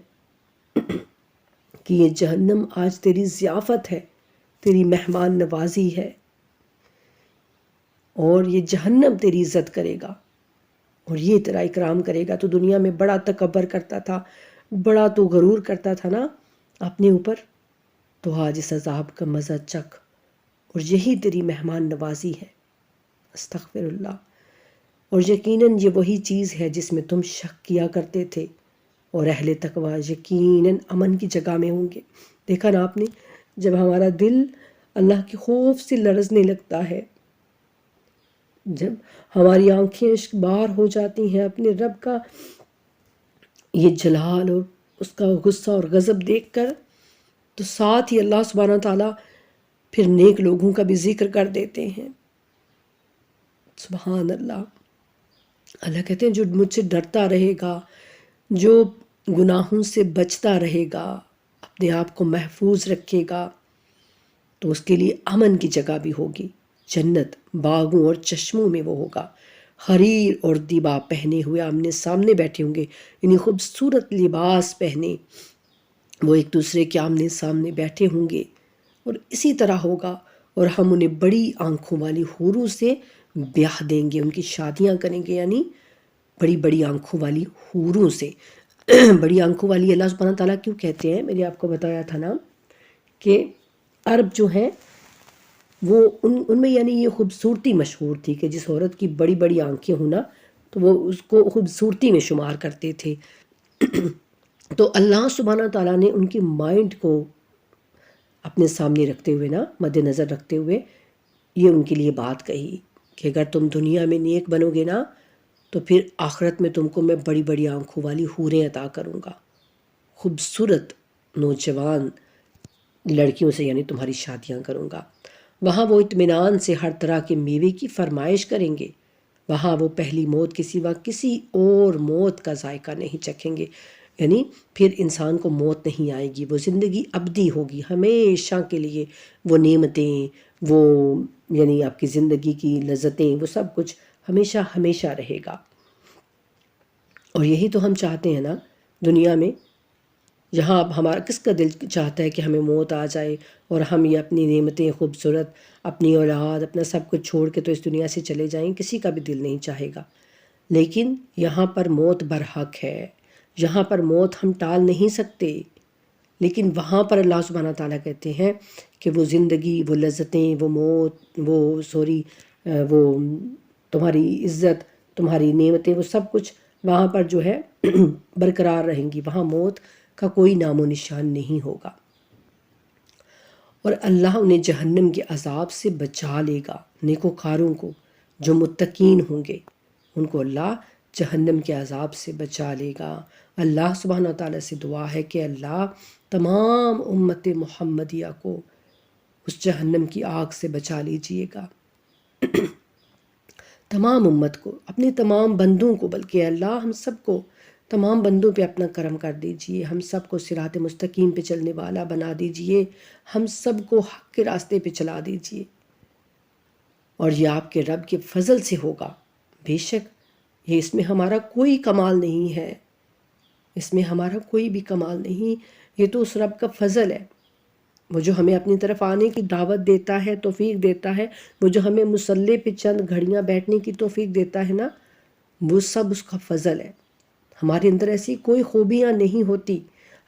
کہ یہ جہنم آج تیری ضیافت ہے، تیری مہمان نوازی ہے، اور یہ جہنم تیری عزت کرے گا اور یہ تیرا اکرام کرے گا۔ تو دنیا میں بڑا تکبر کرتا تھا، بڑا تو غرور کرتا تھا نا اپنے اوپر، تو آج اس عذاب کا مزہ چکھ، اور یہی تیری مہمان نوازی ہے، استغفر اللہ۔ اور یقیناً یہ وہی چیز ہے جس میں تم شک کیا کرتے تھے، اور اہل تقوی یقیناً امن کی جگہ میں ہوں گے۔ دیکھا نا آپ نے، جب ہمارا دل اللہ کے خوف سے لرزنے لگتا ہے، جب ہماری آنکھیں اشک بار ہو جاتی ہیں اپنے رب کا یہ جلال اور اس کا غصہ اور غضب دیکھ کر، تو ساتھ ہی اللہ سبحانہ تعالیٰ پھر نیک لوگوں کا بھی ذکر کر دیتے ہیں، سبحان اللہ۔ اللہ کہتے ہیں جو مجھ سے ڈرتا رہے گا، جو گناہوں سے بچتا رہے گا، اپنے آپ کو محفوظ رکھے گا، تو اس کے لیے امن کی جگہ بھی ہوگی، جنت باغوں اور چشموں میں وہ ہوگا، حریر اور دیبا پہنے ہوئے آمنے سامنے بیٹھے ہوں گے، یعنی خوبصورت لباس پہنے وہ ایک دوسرے کے آمنے سامنے بیٹھے ہوں گے، اور اسی طرح ہوگا، اور ہم انہیں بڑی آنکھوں والی حوروں سے بیاہ دیں گے، ان کی شادیاں کریں گے، یعنی بڑی بڑی آنکھوں والی حوروں سے۔ بڑی آنکھوں والی اللہ سبحانہ تعالیٰ کیوں کہتے ہیں؟ میں نے آپ کو بتایا تھا نا کہ عرب جو ہیں وہ ان میں یعنی یہ خوبصورتی مشہور تھی کہ جس عورت کی بڑی بڑی آنکھیں ہوں نا تو وہ اس کو خوبصورتی میں شمار کرتے تھے۔ تو اللہ سبحانہ تعالیٰ نے ان کی مائنڈ کو اپنے سامنے رکھتے ہوئے نا، مد نظر رکھتے ہوئے یہ ان کے لیے بات کہی کہ اگر تم دنیا میں نیک بنو گے نا تو پھر آخرت میں تم کو میں بڑی بڑی آنکھوں والی حوریں عطا کروں گا، خوبصورت نوجوان لڑکیوں سے یعنی تمہاری شادیاں کروں گا۔ وہاں وہ اطمینان سے ہر طرح کے میوے کی فرمائش کریں گے، وہاں وہ پہلی موت کے سوا کسی اور موت کا ذائقہ نہیں چکھیں گے، یعنی پھر انسان کو موت نہیں آئے گی، وہ زندگی ابدی ہوگی، ہمیشہ کے لیے وہ نعمتیں، وہ یعنی آپ کی زندگی کی لذتیں، وہ سب کچھ ہمیشہ ہمیشہ رہے گا۔ اور یہی تو ہم چاہتے ہیں نا دنیا میں، یہاں اب ہمارا کس کا دل چاہتا ہے کہ ہمیں موت آ جائے اور ہم یہ اپنی نعمتیں، خوبصورت اپنی اولاد، اپنا سب کچھ چھوڑ کے تو اس دنیا سے چلے جائیں؟ کسی کا بھی دل نہیں چاہے گا۔ لیکن یہاں پر موت برحق ہے، یہاں پر موت ہم ٹال نہیں سکتے، لیکن وہاں پر اللہ سبحانہ تعالیٰ کہتے ہیں کہ وہ زندگی، وہ لذتیں، وہ موت، وہ تمہاری عزت، تمہاری نعمتیں، وہ سب کچھ وہاں پر جو ہے برقرار رہیں گی، وہاں موت کا کوئی نام و نشان نہیں ہوگا۔ اور اللہ انہیں جہنم کے عذاب سے بچا لے گا، نیکوکاروں کو جو متقین ہوں گے ان کو اللہ جہنم کے عذاب سے بچا لے گا۔ اللہ سبحانہ تعالیٰ سے دعا ہے کہ اللہ تمام امت محمدیہ کو اس جہنم کی آگ سے بچا لیجئے گا، تمام امت کو، اپنے تمام بندوں کو، بلکہ اللہ ہم سب کو، تمام بندوں پہ اپنا کرم کر دیجئے، ہم سب کو صراط مستقیم پہ چلنے والا بنا دیجئے، ہم سب کو حق کے راستے پہ چلا دیجئے، اور یہ آپ کے رب کے فضل سے ہوگا۔ بے شک یہ اس میں ہمارا کوئی کمال نہیں ہے، اس میں ہمارا کوئی بھی کمال نہیں، یہ تو اس رب کا فضل ہے، وہ جو ہمیں اپنی طرف آنے کی دعوت دیتا ہے، توفیق دیتا ہے، وہ جو ہمیں مصلی پہ چند گھڑیاں بیٹھنے کی توفیق دیتا ہے نا، وہ سب اس کا فضل ہے۔ ہمارے اندر ایسی کوئی خوبیاں نہیں ہوتی،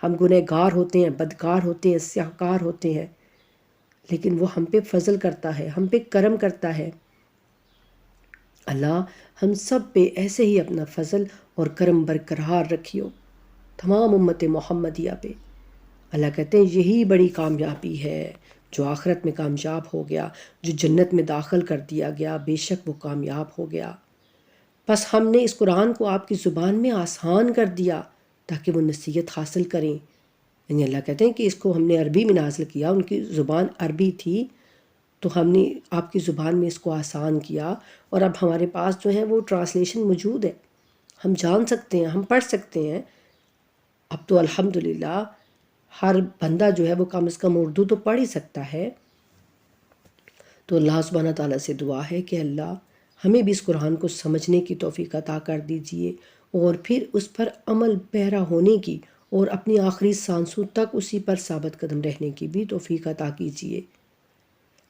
ہم گنہگار ہوتے ہیں، بدکار ہوتے ہیں، سیاہکار ہوتے ہیں، لیکن وہ ہم پہ فضل کرتا ہے، ہم پہ کرم کرتا ہے۔ اللہ ہم سب پہ ایسے ہی اپنا فضل اور کرم برقرار رکھیو، تمام امت محمدیہ پہ۔ اللہ کہتے ہیں یہی بڑی کامیابی ہے، جو آخرت میں کامیاب ہو گیا، جو جنت میں داخل کر دیا گیا، بے شک وہ کامیاب ہو گیا۔ بس ہم نے اس قرآن کو آپ کی زبان میں آسان کر دیا تاکہ وہ نصیحت حاصل کریں، یعنی اللہ کہتے ہیں کہ اس کو ہم نے عربی میں نازل کیا، ان کی زبان عربی تھی تو ہم نے آپ کی زبان میں اس کو آسان کیا، اور اب ہمارے پاس جو ہے وہ ٹرانسلیشن موجود ہے، ہم جان سکتے ہیں، ہم پڑھ سکتے ہیں۔ اب تو الحمدللہ ہر بندہ جو ہے وہ کم از کم اردو تو پڑھ ہی سکتا ہے۔ تو اللہ سبحانہ تعالیٰ سے دعا ہے کہ اللہ ہمیں بھی اس قرآن کو سمجھنے کی توفیق عطا کر دیجئے، اور پھر اس پر عمل پیرا ہونے کی، اور اپنی آخری سانسوں تک اسی پر ثابت قدم رہنے کی بھی توفیق عطا کیجئے۔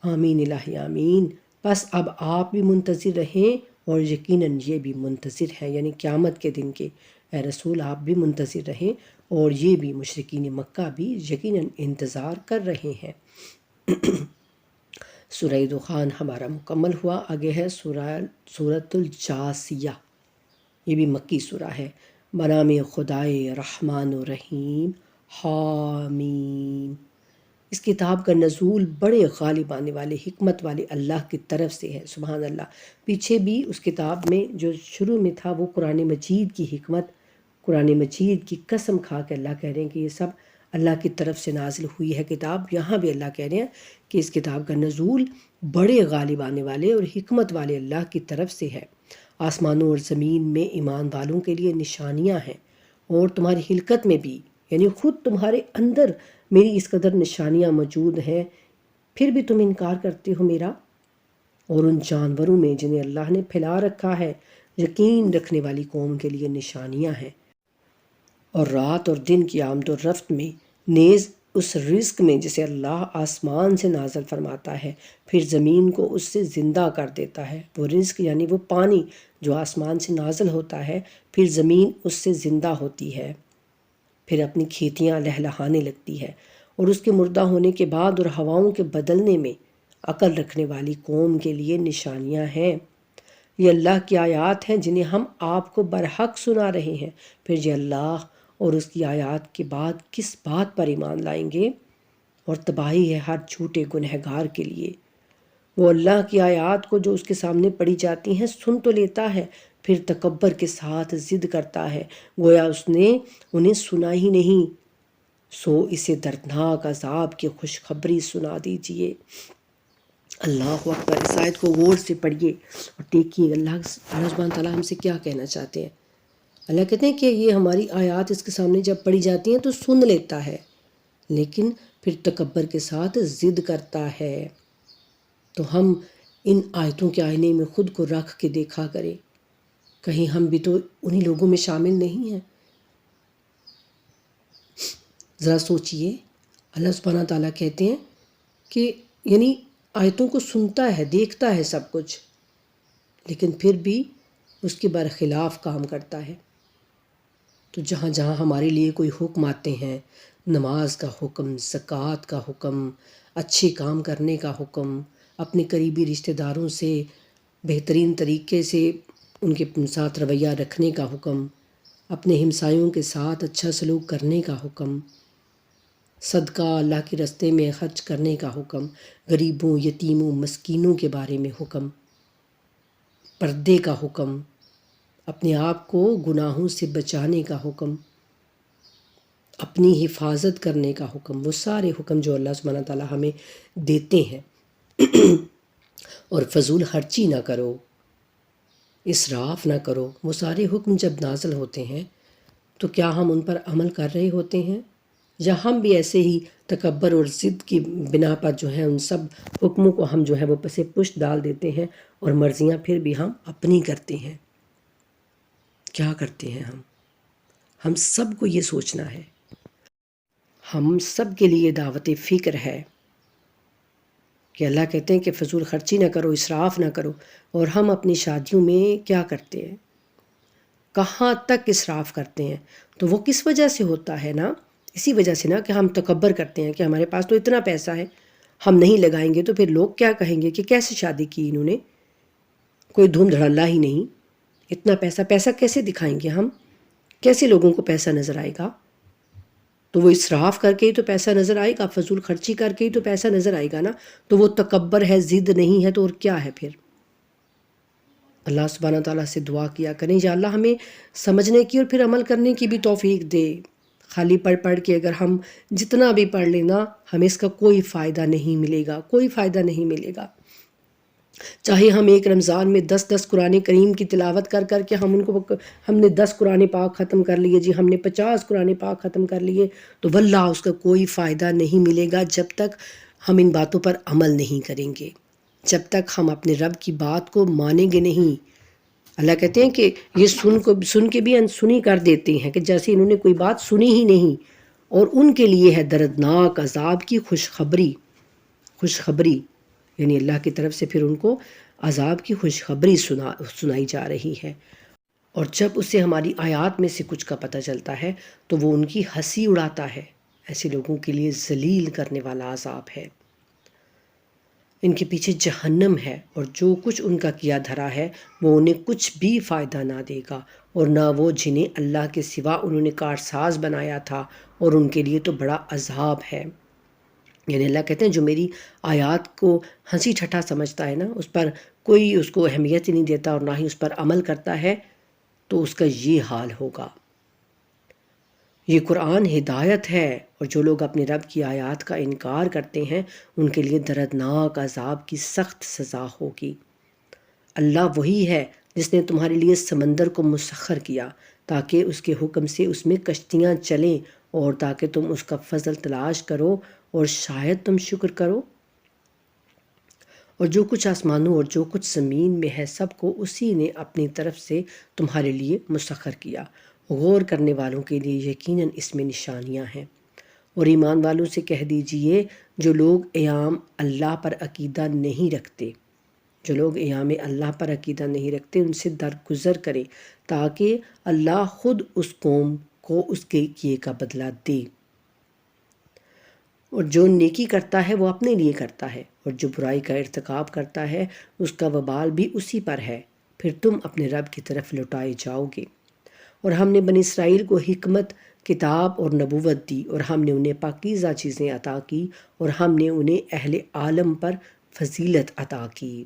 آمین الہی آمین۔ بس اب آپ بھی منتظر رہیں، اور یقیناً یہ بھی منتظر ہے، یعنی قیامت کے دن کے، اے رسول آپ بھی منتظر رہیں، اور یہ بھی مشرکین مکہ بھی یقیناً انتظار کر رہے ہیں۔ سورہ دخان ہمارا مکمل ہوا، آگے ہے سورۃ الجاثیہ، یہ بھی مکی سورہ ہے۔ بنام خدائے رحمان و رحیم، حامیم۔ اس کتاب کا نزول بڑے غالب آنے والے، حکمت والے اللہ کی طرف سے ہے، سبحان اللہ۔ پیچھے بھی اس کتاب میں جو شروع میں تھا وہ قرآن مجید کی حکمت، قرآن مجید کی قسم کھا کے اللہ کہہ رہے ہیں کہ یہ سب اللہ کی طرف سے نازل ہوئی ہے کتاب۔ یہاں بھی اللہ کہہ رہے ہیں کہ اس کتاب کا نزول بڑے غالب آنے والے اور حکمت والے اللہ کی طرف سے ہے۔ آسمانوں اور زمین میں ایمان والوں کے لیے نشانیاں ہیں، اور تمہاری ہلکت میں بھی، یعنی خود تمہارے اندر میری اس قدر نشانیاں موجود ہیں، پھر بھی تم انکار کرتے ہو میرا۔ اور ان جانوروں میں جنہیں اللہ نے پھیلا رکھا ہے، یقین رکھنے والی قوم کے لیے نشانیاں ہیں۔ اور رات اور دن کی آمد و رفت میں، نیز اس رزق میں جسے اللہ آسمان سے نازل فرماتا ہے، پھر زمین کو اس سے زندہ کر دیتا ہے۔ وہ رزق یعنی وہ پانی جو آسمان سے نازل ہوتا ہے، پھر زمین اس سے زندہ ہوتی ہے، پھر اپنی کھیتیاں لہلہانے لگتی ہے، اور اس کے مردہ ہونے کے بعد اور ہواؤں کے بدلنے میں عقل رکھنے والی قوم کے لیے نشانیاں ہیں۔ یہ اللہ کی آیات ہیں جنہیں ہم آپ کو برحق سنا رہے ہیں، پھر یہ اللہ اور اس کی آیات کے بعد کس بات پر ایمان لائیں گے؟ اور تباہی ہے ہر جھوٹے گنہگار کے لیے۔ وہ اللہ کی آیات کو جو اس کے سامنے پڑھی جاتی ہیں سن تو لیتا ہے، پھر تکبر کے ساتھ ضد کرتا ہے گویا اس نے انہیں سنا ہی نہیں، سو اسے دردناک عذاب کی خوشخبری سنا دیجیے۔ اللہ اکبر۔ اس آیت کو غور سے پڑھیے اور دیکھیے اللہ سبحانہ تعالیٰ ہم سے کیا کہنا چاہتے ہیں۔ اللہ کہتے ہیں کہ یہ ہماری آیات اس کے سامنے جب پڑھی جاتی ہیں تو سن لیتا ہے، لیکن پھر تکبر کے ساتھ ضد کرتا ہے۔ تو ہم ان آیتوں کے آئینے میں خود کو رکھ کے دیکھا کریں، کہیں ہم بھی تو انہی لوگوں میں شامل نہیں ہیں۔ ذرا سوچئے، اللہ سبحانہ تعالیٰ کہتے ہیں کہ یعنی آیتوں کو سنتا ہے، دیکھتا ہے سب کچھ، لیکن پھر بھی اس کے برخلاف کام کرتا ہے۔ تو جہاں جہاں ہمارے لیے کوئی حکم آتے ہیں، نماز کا حکم، زکوٰۃ کا حکم، اچھے کام کرنے کا حکم، اپنے قریبی رشتہ داروں سے بہترین طریقے سے ان کے ساتھ رویہ رکھنے کا حکم، اپنے ہمسایوں کے ساتھ اچھا سلوک کرنے کا حکم، صدقہ اللہ کے راستے میں خرچ کرنے کا حکم، غریبوں، یتیموں، مسکینوں کے بارے میں حکم، پردے کا حکم، اپنے آپ کو گناہوں سے بچانے کا حکم، اپنی حفاظت کرنے کا حکم، وہ سارے حکم جو اللہ سبحانہ تعالیٰ ہمیں دیتے ہیں۔ اور فضول خرچی نہ کرو، اسراف نہ کرو، وہ سارے حکم جب نازل ہوتے ہیں تو کیا ہم ان پر عمل کر رہے ہوتے ہیں، یا ہم بھی ایسے ہی تکبر اور ضد کی بنا پر جو ہے ان سب حکموں کو ہم جو ہے وہ پس پشت ڈال دیتے ہیں اور مرضیاں پھر بھی ہم اپنی کرتے ہیں؟ کیا کرتے ہیں ہم سب کو یہ سوچنا ہے۔ ہم سب کے لیے دعوت فکر ہے کہ اللہ کہتے ہیں کہ فضول خرچی نہ کرو، اسراف نہ کرو، اور ہم اپنی شادیوں میں کیا کرتے ہیں، کہاں تک اسراف کرتے ہیں؟ تو وہ کس وجہ سے ہوتا ہے نا، اسی وجہ سے نا کہ ہم تکبر کرتے ہیں کہ ہمارے پاس تو اتنا پیسہ ہے، ہم نہیں لگائیں گے تو پھر لوگ کیا کہیں گے کہ کیسے شادی کی انہوں نے، کوئی دھوم دھڑلہ ہی نہیں، اتنا پیسہ کیسے دکھائیں گے ہم، کیسے لوگوں کو پیسہ نظر آئے گا؟ تو وہ اسراف کر کے ہی تو پیسہ نظر آئے گا، فضول خرچی کر کے ہی تو پیسہ نظر آئے گا نا۔ تو وہ تکبر ہے، ضد نہیں ہے، تو اور کیا ہے پھر؟ اللہ سبحانہ تعالیٰ سے دعا کیا کریں یا اللہ ہمیں سمجھنے کی اور پھر عمل کرنے کی بھی توفیق دے۔ خالی پڑھ کے اگر ہم جتنا بھی پڑھ لینا، ہمیں اس کا کوئی فائدہ نہیں ملے گا، کوئی فائدہ نہیں ملے گا۔ چاہے ہم ایک رمضان میں 10 قرآن کریم کی تلاوت کر کے ہم نے 10 قرآن پاک ختم کر لیے جی، ہم نے 50 قرآن پاک ختم کر لیے، تو واللہ اس کا کوئی فائدہ نہیں ملے گا جب تک ہم ان باتوں پر عمل نہیں کریں گے، جب تک ہم اپنے رب کی بات کو مانیں گے نہیں۔ اللہ کہتے ہیں کہ یہ سن کے بھی انسنی کر دیتے ہیں کہ جیسے انہوں نے کوئی بات سنی ہی نہیں، اور ان کے لیے ہے دردناک عذاب کی خوشخبری یعنی اللہ کی طرف سے پھر ان کو عذاب کی خوشخبری سنائی جا رہی ہے۔ اور جب اسے ہماری آیات میں سے کچھ کا پتہ چلتا ہے تو وہ ان کی ہنسی اڑاتا ہے۔ ایسے لوگوں کے لیے ذلیل کرنے والا عذاب ہے، ان کے پیچھے جہنم ہے، اور جو کچھ ان کا کیا دھرا ہے وہ انہیں کچھ بھی فائدہ نہ دے گا، اور نہ وہ جنہیں اللہ کے سوا انہوں نے کارساز بنایا تھا، اور ان کے لیے تو بڑا عذاب ہے۔ یعنی اللہ کہتے ہیں جو میری آیات کو ہنسی ٹھٹھا سمجھتا ہے نا، اس پر کوئی اس کو اہمیت ہی نہیں دیتا اور نہ ہی اس پر عمل کرتا ہے، تو اس کا یہ حال ہوگا۔ یہ قرآن ہدایت ہے، اور جو لوگ اپنے رب کی آیات کا انکار کرتے ہیں ان کے لیے دردناک عذاب کی سخت سزا ہوگی۔ اللہ وہی ہے جس نے تمہارے لیے سمندر کو مسخر کیا تاکہ اس کے حکم سے اس میں کشتیاں چلیں اور تاکہ تم اس کا فضل تلاش کرو اور شاید تم شکر کرو۔ اور جو کچھ آسمانوں اور جو کچھ زمین میں ہے سب کو اسی نے اپنی طرف سے تمہارے لیے مسخر کیا۔ غور کرنے والوں کے لیے یقیناً اس میں نشانیاں ہیں۔ اور ایمان والوں سے کہہ دیجئے جو لوگ ایام اللہ پر عقیدہ نہیں رکھتے، جو لوگ ایام اللہ پر عقیدہ نہیں رکھتے ان سے درگزر کریں تاکہ اللہ خود اس قوم کو اس کے کیے کا بدلہ دے۔ اور جو نیکی کرتا ہے وہ اپنے لیے کرتا ہے، اور جو برائی کا ارتکاب کرتا ہے اس کا وبال بھی اسی پر ہے، پھر تم اپنے رب کی طرف لوٹائے جاؤ گے۔ اور ہم نے بنی اسرائیل کو حکمت، کتاب اور نبوت دی، اور ہم نے انہیں پاکیزہ چیزیں عطا کی، اور ہم نے انہیں اہل عالم پر فضیلت عطا کی،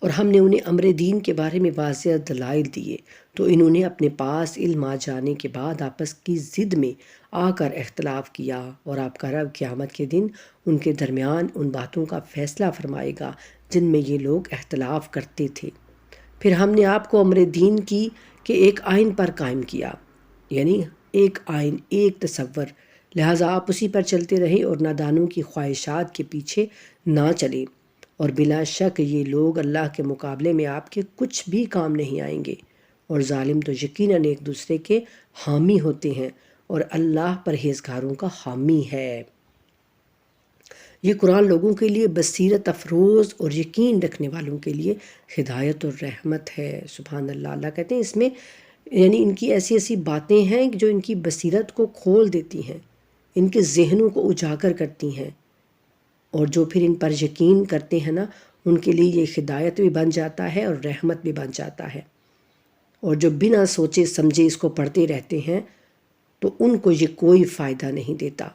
اور ہم نے انہیں امر دین کے بارے میں واضح دلائل دیے، تو انہوں نے اپنے پاس علم آ جانے کے بعد آپس کی ضد میں آ کر اختلاف کیا، اور آپ کا رب قیامت کے دن ان کے درمیان ان باتوں کا فیصلہ فرمائے گا جن میں یہ لوگ اختلاف کرتے تھے۔ پھر ہم نے آپ کو امر دین کی کہ ایک آئین پر قائم کیا، یعنی ایک آئین، ایک تصور، لہٰذا آپ اسی پر چلتے رہیں اور نادانوں کی خواہشات کے پیچھے نہ چلیں، اور بلا شک یہ لوگ اللہ کے مقابلے میں آپ کے کچھ بھی کام نہیں آئیں گے، اور ظالم تو یقیناً ایک دوسرے کے حامی ہوتے ہیں، اور اللہ پرہیزگاروں کا حامی ہے۔ یہ قرآن لوگوں کے لیے بصیرت افروز اور یقین رکھنے والوں کے لیے ہدایت اور رحمت ہے۔ سبحان اللہ۔ اللہ کہتے ہیں اس میں یعنی ان کی ایسی ایسی باتیں ہیں جو ان کی بصیرت کو کھول دیتی ہیں، ان کے ذہنوں کو اجاگر کرتی ہیں، اور جو پھر ان پر یقین کرتے ہیں نا ان کے لیے یہ ہدایت بھی بن جاتا ہے اور رحمت بھی بن جاتا ہے۔ اور جو بنا سوچے سمجھے اس کو پڑھتے رہتے ہیں تو ان کو یہ کوئی فائدہ نہیں دیتا۔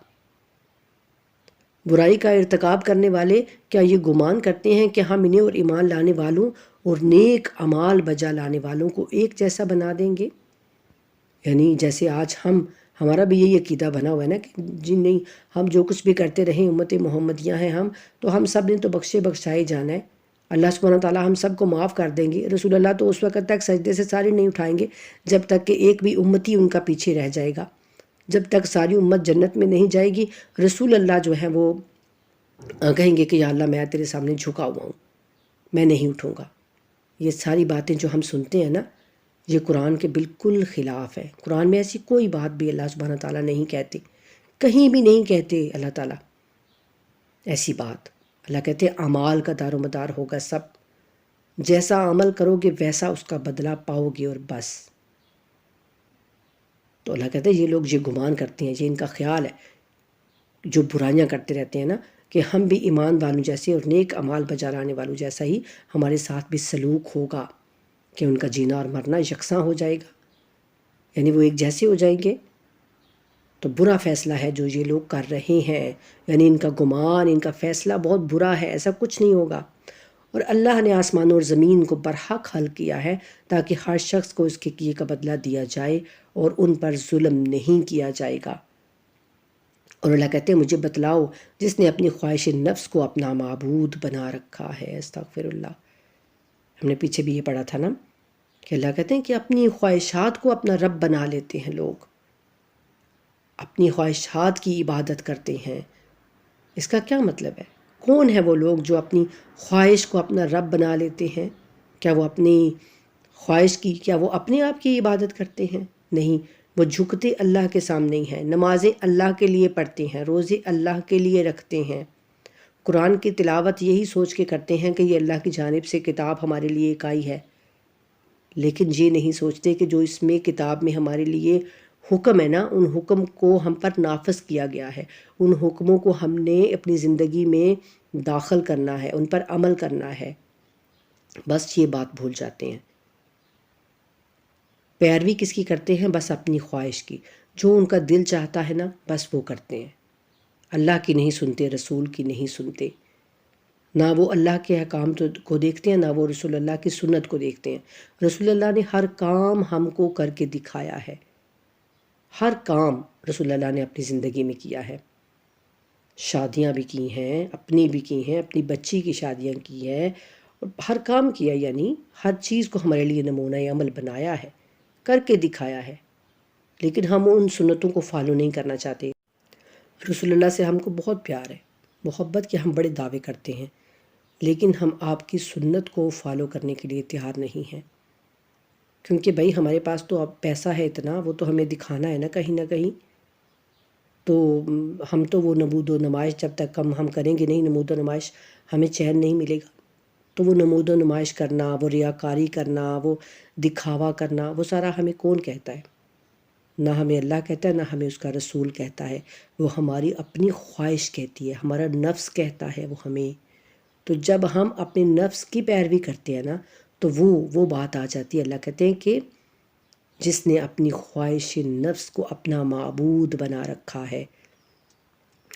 برائی کا ارتکاب کرنے والے کیا یہ گمان کرتے ہیں کہ ہم انہیں اور ایمان لانے والوں اور نیک اعمال بجا لانے والوں کو ایک جیسا بنا دیں گے؟ یعنی جیسے آج ہمارا بھی یہی عقیدہ بنا ہوا ہے نا کہ جی نہیں، ہم جو کچھ بھی کرتے رہیں، امت محمدیہ ہیں ہم سب نے تو بخشائے جانا ہے، اللہ سبحانہ تعالیٰ ہم سب کو معاف کر دیں گے۔ رسول اللہ تو اس وقت تک سجدے سے سارے نہیں اٹھائیں گے جب تک کہ ایک بھی امتی ان کا پیچھے رہ جائے گا، جب تک ساری امت جنت میں نہیں جائے گی۔ رسول اللہ جو ہیں وہ کہیں گے کہ یا اللہ میں تیرے سامنے جھکا ہوا ہوں، میں نہیں اٹھوں گا۔ یہ ساری باتیں جو ہم سنتے ہیں نا یہ قرآن کے بالکل خلاف ہے۔ قرآن میں ایسی کوئی بات بھی اللہ سبحانہ تعالیٰ نہیں کہتے، کہیں بھی نہیں کہتے اللہ تعالیٰ ایسی بات۔ اللہ کہتے ہیں اعمال کا دار و مدار ہوگا، سب جیسا عمل کرو گے ویسا اس کا بدلہ پاؤ گے، اور بس۔ تو اللہ کہتے ہیں یہ لوگ یہ گمان کرتے ہیں، یہ ان کا خیال ہے جو برائیاں کرتے رہتے ہیں نا کہ ہم بھی ایمان والوں جیسے اور نیک اعمال بجا لانے والوں جیسا ہی ہمارے ساتھ بھی سلوک ہوگا، کہ ان کا جینا اور مرنا یکساں ہو جائے گا، یعنی وہ ایک جیسے ہو جائیں گے۔ تو برا فیصلہ ہے جو یہ لوگ کر رہے ہیں، یعنی ان کا گمان، ان کا فیصلہ بہت برا ہے، ایسا کچھ نہیں ہوگا۔ اور اللہ نے آسمان اور زمین کو برحق خلق کیا ہے تاکہ ہر شخص کو اس کے کیے کا بدلہ دیا جائے اور ان پر ظلم نہیں کیا جائے گا۔ اور اللہ کہتے ہیں مجھے بتلاؤ جس نے اپنی خواہش نفس کو اپنا معبود بنا رکھا ہے۔ استغفر اللہ۔ ہم نے پیچھے بھی یہ پڑھا تھا نا کہ اللہ کہتے ہیں کہ اپنی خواہشات کو اپنا رب بنا لیتے ہیں لوگ، اپنی خواہشات کی عبادت کرتے ہیں۔ اس کا کیا مطلب ہے؟ کون ہے وہ لوگ جو اپنی خواہش کو اپنا رب بنا لیتے ہیں؟ کیا وہ اپنی خواہش کی، کیا وہ اپنے آپ کی عبادت کرتے ہیں؟ نہیں، وہ جھکتے اللہ کے سامنے ہیں، نمازیں اللہ کے لیے پڑھتے ہیں، روزے اللہ کے لیے رکھتے ہیں، قرآن کی تلاوت یہی سوچ کے کرتے ہیں کہ یہ اللہ کی جانب سے کتاب ہمارے لیے ایک آئی ہے، لیکن یہ نہیں سوچتے کہ جو اس میں کتاب میں ہمارے لیے حکم ہے نا ان حکم کو ہم پر نافذ کیا گیا ہے، ان حکموں کو ہم نے اپنی زندگی میں داخل کرنا ہے، ان پر عمل کرنا ہے، بس یہ بات بھول جاتے ہیں۔ پیروی کس کی کرتے ہیں؟ بس اپنی خواہش کی، جو ان کا دل چاہتا ہے نا بس وہ کرتے ہیں، اللہ کی نہیں سنتے، رسول کی نہیں سنتے، نہ وہ اللہ کے احکام کو دیکھتے ہیں، نہ وہ رسول اللہ کی سنت کو دیکھتے ہیں۔ رسول اللہ نے ہر کام ہم کو کر کے دکھایا ہے، ہر کام رسول اللہ نے اپنی زندگی میں کیا ہے، شادیاں بھی کی ہیں، اپنی بھی کی ہیں، اپنی بچی کی شادیاں کی ہیں، اور ہر کام کیا، یعنی ہر چیز کو ہمارے لیے نمونہ عمل بنایا ہے، کر کے دکھایا ہے، لیکن ہم ان سنتوں کو فالو نہیں کرنا چاہتے۔ رسول اللہ سے ہم کو بہت پیار ہے، محبت کے ہم بڑے دعوے کرتے ہیں، لیکن ہم آپ کی سنت کو فالو کرنے کے لیے تیار نہیں ہیں، کیونکہ بھائی ہمارے پاس تو اب پیسہ ہے اتنا، وہ تو ہمیں دکھانا ہے نا کہیں، تو ہم تو وہ نمود و نمائش جب تک ہم کریں گے نہیں، نمود و نمائش، ہمیں چین نہیں ملے گا۔ تو وہ نمود و نمائش کرنا، وہ ریاکاری کرنا، وہ دکھاوا کرنا، وہ سارا ہمیں کون کہتا ہے؟ نہ ہمیں اللہ کہتا ہے، نہ ہمیں اس کا رسول کہتا ہے، وہ ہماری اپنی خواہش کہتی ہے، ہمارا نفس کہتا ہے وہ ہمیں۔ تو جب ہم اپنے نفس کی پیروی کرتے ہیں نا، تو وہ بات آ جاتی ہے۔ اللہ کہتے ہیں کہ جس نے اپنی خواہش نفس کو اپنا معبود بنا رکھا ہے،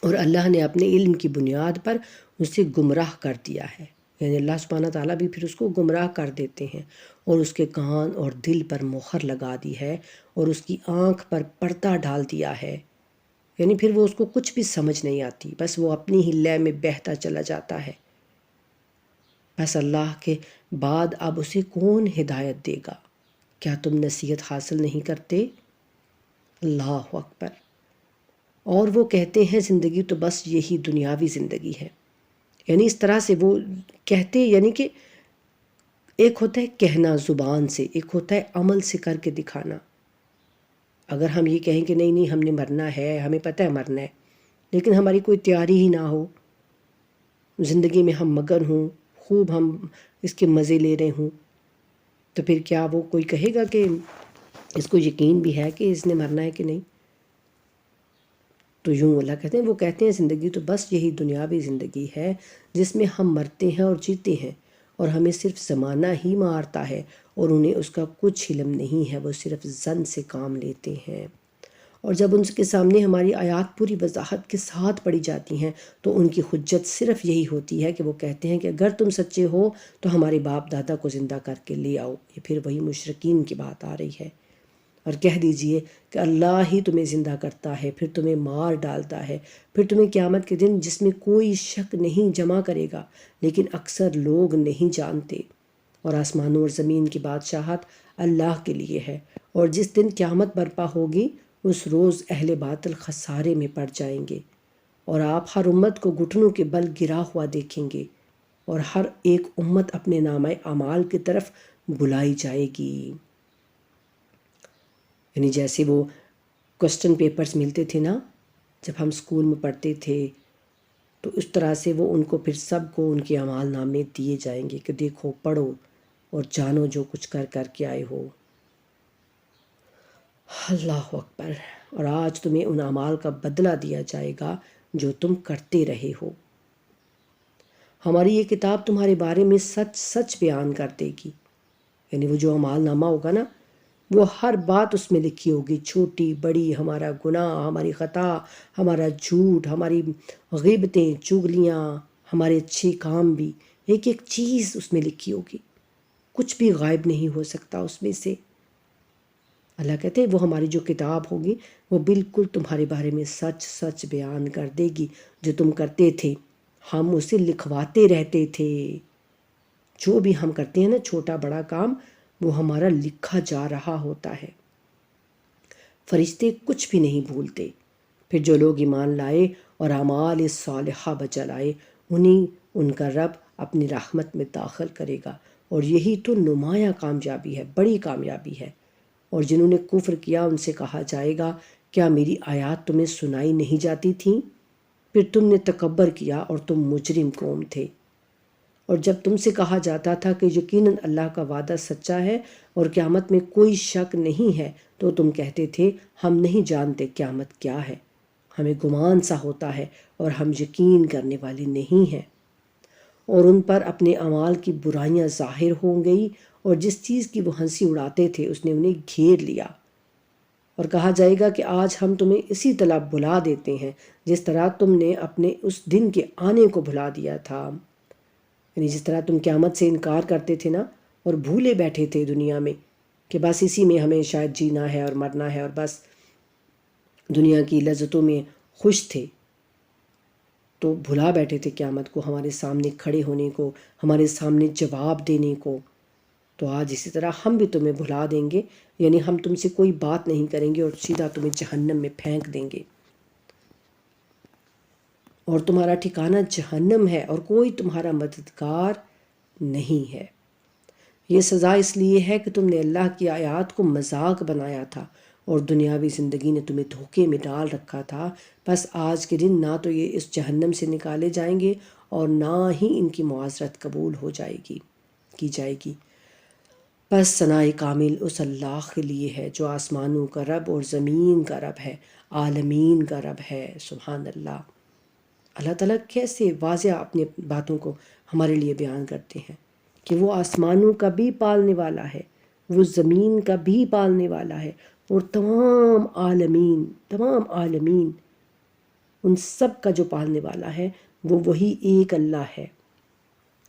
اور اللہ نے اپنے علم کی بنیاد پر اسے گمراہ کر دیا ہے، یعنی اللہ سبحانہ تعالیٰ بھی پھر اس کو گمراہ کر دیتے ہیں، اور اس کے کان اور دل پر مہر لگا دی ہے، اور اس کی آنکھ پر پردہ ڈال دیا ہے، یعنی پھر وہ اس کو کچھ بھی سمجھ نہیں آتی، بس وہ اپنی ہی لے میں بہتا چلا جاتا ہے۔ بس اللہ کے بعد اب اسے کون ہدایت دے گا؟ کیا تم نصیحت حاصل نہیں کرتے؟ اللہ اکبر۔ اور وہ کہتے ہیں زندگی تو بس یہی دنیاوی زندگی ہے، یعنی اس طرح سے وہ کہتے، یعنی کہ ایک ہوتا ہے کہنا زبان سے، ایک ہوتا ہے عمل سے کر کے دکھانا۔ اگر ہم یہ کہیں کہ نہیں ہم نے مرنا ہے، ہمیں پتہ ہے مرنا ہے، لیکن ہماری کوئی تیاری ہی نہ ہو، زندگی میں ہم مگن ہوں، خوب ہم اس کے مزے لے رہے ہوں، تو پھر کیا وہ کوئی کہے گا کہ اس کو یقین بھی ہے کہ اس نے مرنا ہے کہ نہیں؟ تو یوں اللہ کہتے ہیں، وہ کہتے ہیں زندگی تو بس یہی دنیاوی زندگی ہے جس میں ہم مرتے ہیں اور جیتے ہیں، اور ہمیں صرف زمانہ ہی مارتا ہے، اور انہیں اس کا کچھ علم نہیں ہے، وہ صرف ظن سے کام لیتے ہیں۔ اور جب ان کے سامنے ہماری آیات پوری وضاحت کے ساتھ پڑھی جاتی ہیں، تو ان کی حجت صرف یہی ہوتی ہے کہ وہ کہتے ہیں کہ اگر تم سچے ہو تو ہمارے باپ دادا کو زندہ کر کے لے آؤ۔ یہ پھر وہی مشرکین کی بات آ رہی ہے، اور کہہ دیجئے کہ اللہ ہی تمہیں زندہ کرتا ہے، پھر تمہیں مار ڈالتا ہے، پھر تمہیں قیامت کے دن جس میں کوئی شک نہیں جمع کرے گا، لیکن اکثر لوگ نہیں جانتے۔ اور آسمانوں اور زمین کی بادشاہت اللہ کے لیے ہے، اور جس دن قیامت برپا ہوگی اس روز اہل باطل خسارے میں پڑ جائیں گے، اور آپ ہر امت کو گھٹنوں کے بل گرا ہوا دیکھیں گے، اور ہر ایک امت اپنے نامہ اعمال کی طرف بلائی جائے گی۔ یعنی جیسے وہ کوسچن پیپرز ملتے تھے نا جب ہم اسکول میں پڑھتے تھے، تو اس طرح سے وہ ان کو پھر سب کو ان کے اعمال نامے دیے جائیں گے کہ دیکھو، پڑھو اور جانو جو کچھ کر کے آئے ہو۔ اللہ اکبر۔ اور آج تمہیں ان اعمال کا بدلہ دیا جائے گا جو تم کرتے رہے ہو۔ ہماری یہ کتاب تمہارے بارے میں سچ سچ بیان کر دے گی، یعنی وہ جو اعمال نامہ ہوگا نا، وہ ہر بات اس میں لکھی ہوگی، چھوٹی بڑی، ہمارا گناہ، ہماری خطا، ہمارا جھوٹ، ہماری غیبتیں، چغلیاں، ہمارے اچھے کام بھی، ایک ایک چیز اس میں لکھی ہوگی، کچھ بھی غائب نہیں ہو سکتا اس میں سے۔ اللہ کہتے ہیں وہ ہماری جو کتاب ہوگی وہ بالکل تمہارے بارے میں سچ سچ بیان کر دے گی، جو تم کرتے تھے، ہم اسے لکھواتے رہتے تھے۔ جو بھی ہم کرتے ہیں نا، چھوٹا بڑا کام، وہ ہمارا لکھا جا رہا ہوتا ہے۔ فرشتے کچھ بھی نہیں بھولتے۔ پھر جو لوگ ایمان لائے اور اعمال صالحہ بجا لائے، انہیں ان کا رب اپنی رحمت میں داخل کرے گا، اور یہی تو نمایاں کامیابی ہے، بڑی کامیابی ہے۔ اور جنہوں نے کفر کیا ان سے کہا جائے گا، کیا میری آیات تمہیں سنائی نہیں جاتی تھیں؟ پھر تم نے تکبر کیا اور تم مجرم قوم تھے۔ اور جب تم سے کہا جاتا تھا کہ یقیناً اللہ کا وعدہ سچا ہے اور قیامت میں کوئی شک نہیں ہے، تو تم کہتے تھے ہم نہیں جانتے قیامت کیا ہے، ہمیں گمان سا ہوتا ہے اور ہم یقین کرنے والے نہیں ہیں۔ اور ان پر اپنے اعمال کی برائیاں ظاہر ہو گئی، اور جس چیز کی وہ ہنسی اڑاتے تھے اس نے انہیں گھیر لیا۔ اور کہا جائے گا کہ آج ہم تمہیں اسی طرح بھلا دیتے ہیں جس طرح تم نے اپنے اس دن کے آنے کو بھلا دیا تھا، یعنی جس طرح تم قیامت سے انکار کرتے تھے نا، اور بھولے بیٹھے تھے دنیا میں کہ بس اسی میں ہمیں شاید جینا ہے اور مرنا ہے، اور بس دنیا کی لذتوں میں خوش تھے۔ تو بھلا بیٹھے تھے قیامت کو، ہمارے سامنے کھڑے ہونے کو، ہمارے سامنے جواب دینے کو۔ تو آج اسی طرح ہم بھی تمہیں بھلا دیں گے، یعنی ہم تم سے کوئی بات نہیں کریں گے اور سیدھا تمہیں جہنم میں پھینک دیں گے، اور تمہارا ٹھکانہ جہنم ہے اور کوئی تمہارا مددگار نہیں ہے۔ یہ سزا اس لیے ہے کہ تم نے اللہ کی آیات کو مذاق بنایا تھا اور دنیاوی زندگی نے تمہیں دھوکے میں ڈال رکھا تھا۔ بس آج کے دن نہ تو یہ اس جہنم سے نکالے جائیں گے اور نہ ہی ان کی معذرت قبول کی جائے گی۔ بس ثناء کامل اس اللہ کے لیے ہے جو آسمانوں کا رب اور زمین کا رب ہے، عالمین کا رب ہے۔ سبحان اللہ۔ اللہ تعالیٰ کیسے واضح اپنے باتوں کو ہمارے لیے بیان کرتے ہیں کہ وہ آسمانوں کا بھی پالنے والا ہے، وہ زمین کا بھی پالنے والا ہے، اور تمام عالمین ان سب کا جو پالنے والا ہے وہ وہی ایک اللہ ہے،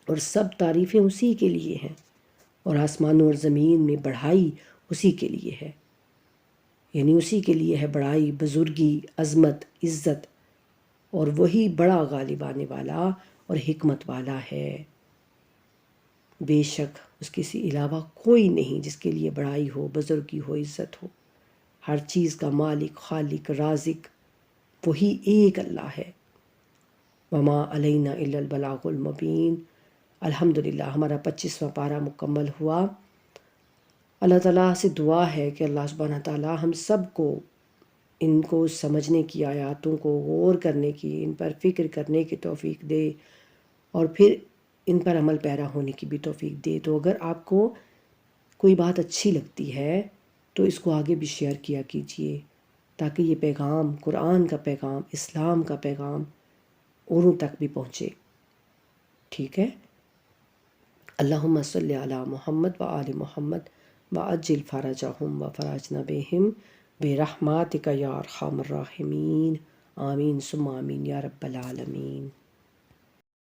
اور سب تعریفیں اسی کے لیے ہیں، اور آسمانوں اور زمین میں بڑھائی اسی کے لیے ہے، یعنی اسی کے لیے ہے بڑائی، بزرگی، عظمت، عزت، اور وہی بڑا غالب آنے والا اور حکمت والا ہے۔ بے شک اس کے علاوہ کوئی نہیں جس کے لیے بڑائی ہو، بزرگی ہو، عزت ہو۔ ہر چیز کا مالک، خالق، رازق وہی ایک اللہ ہے۔ وما علینا الا البلاغ المبین۔ الحمدللہ ہمارا 25واں پارہ مکمل ہوا۔ اللہ تعالیٰ سے دعا ہے کہ اللہ سبحانہ تعالیٰ ہم سب کو ان کو سمجھنے کی، آیاتوں کو غور کرنے کی، ان پر فکر کرنے کی توفیق دے، اور پھر ان پر عمل پیرا ہونے کی بھی توفیق دے۔ تو اگر آپ کو کوئی بات اچھی لگتی ہے تو اس کو آگے بھی شیئر کیا کیجئے، تاکہ یہ پیغام، قرآن کا پیغام، اسلام کا پیغام اوروں تک بھی پہنچے۔ ٹھیک ہے؟ اللہم صلی علی محمد و آل محمد وعجل فرجہم وفرجنا بہم برحمتک یا ارحم الراحمین۔ آمین ثم آمین یا رب العالمین۔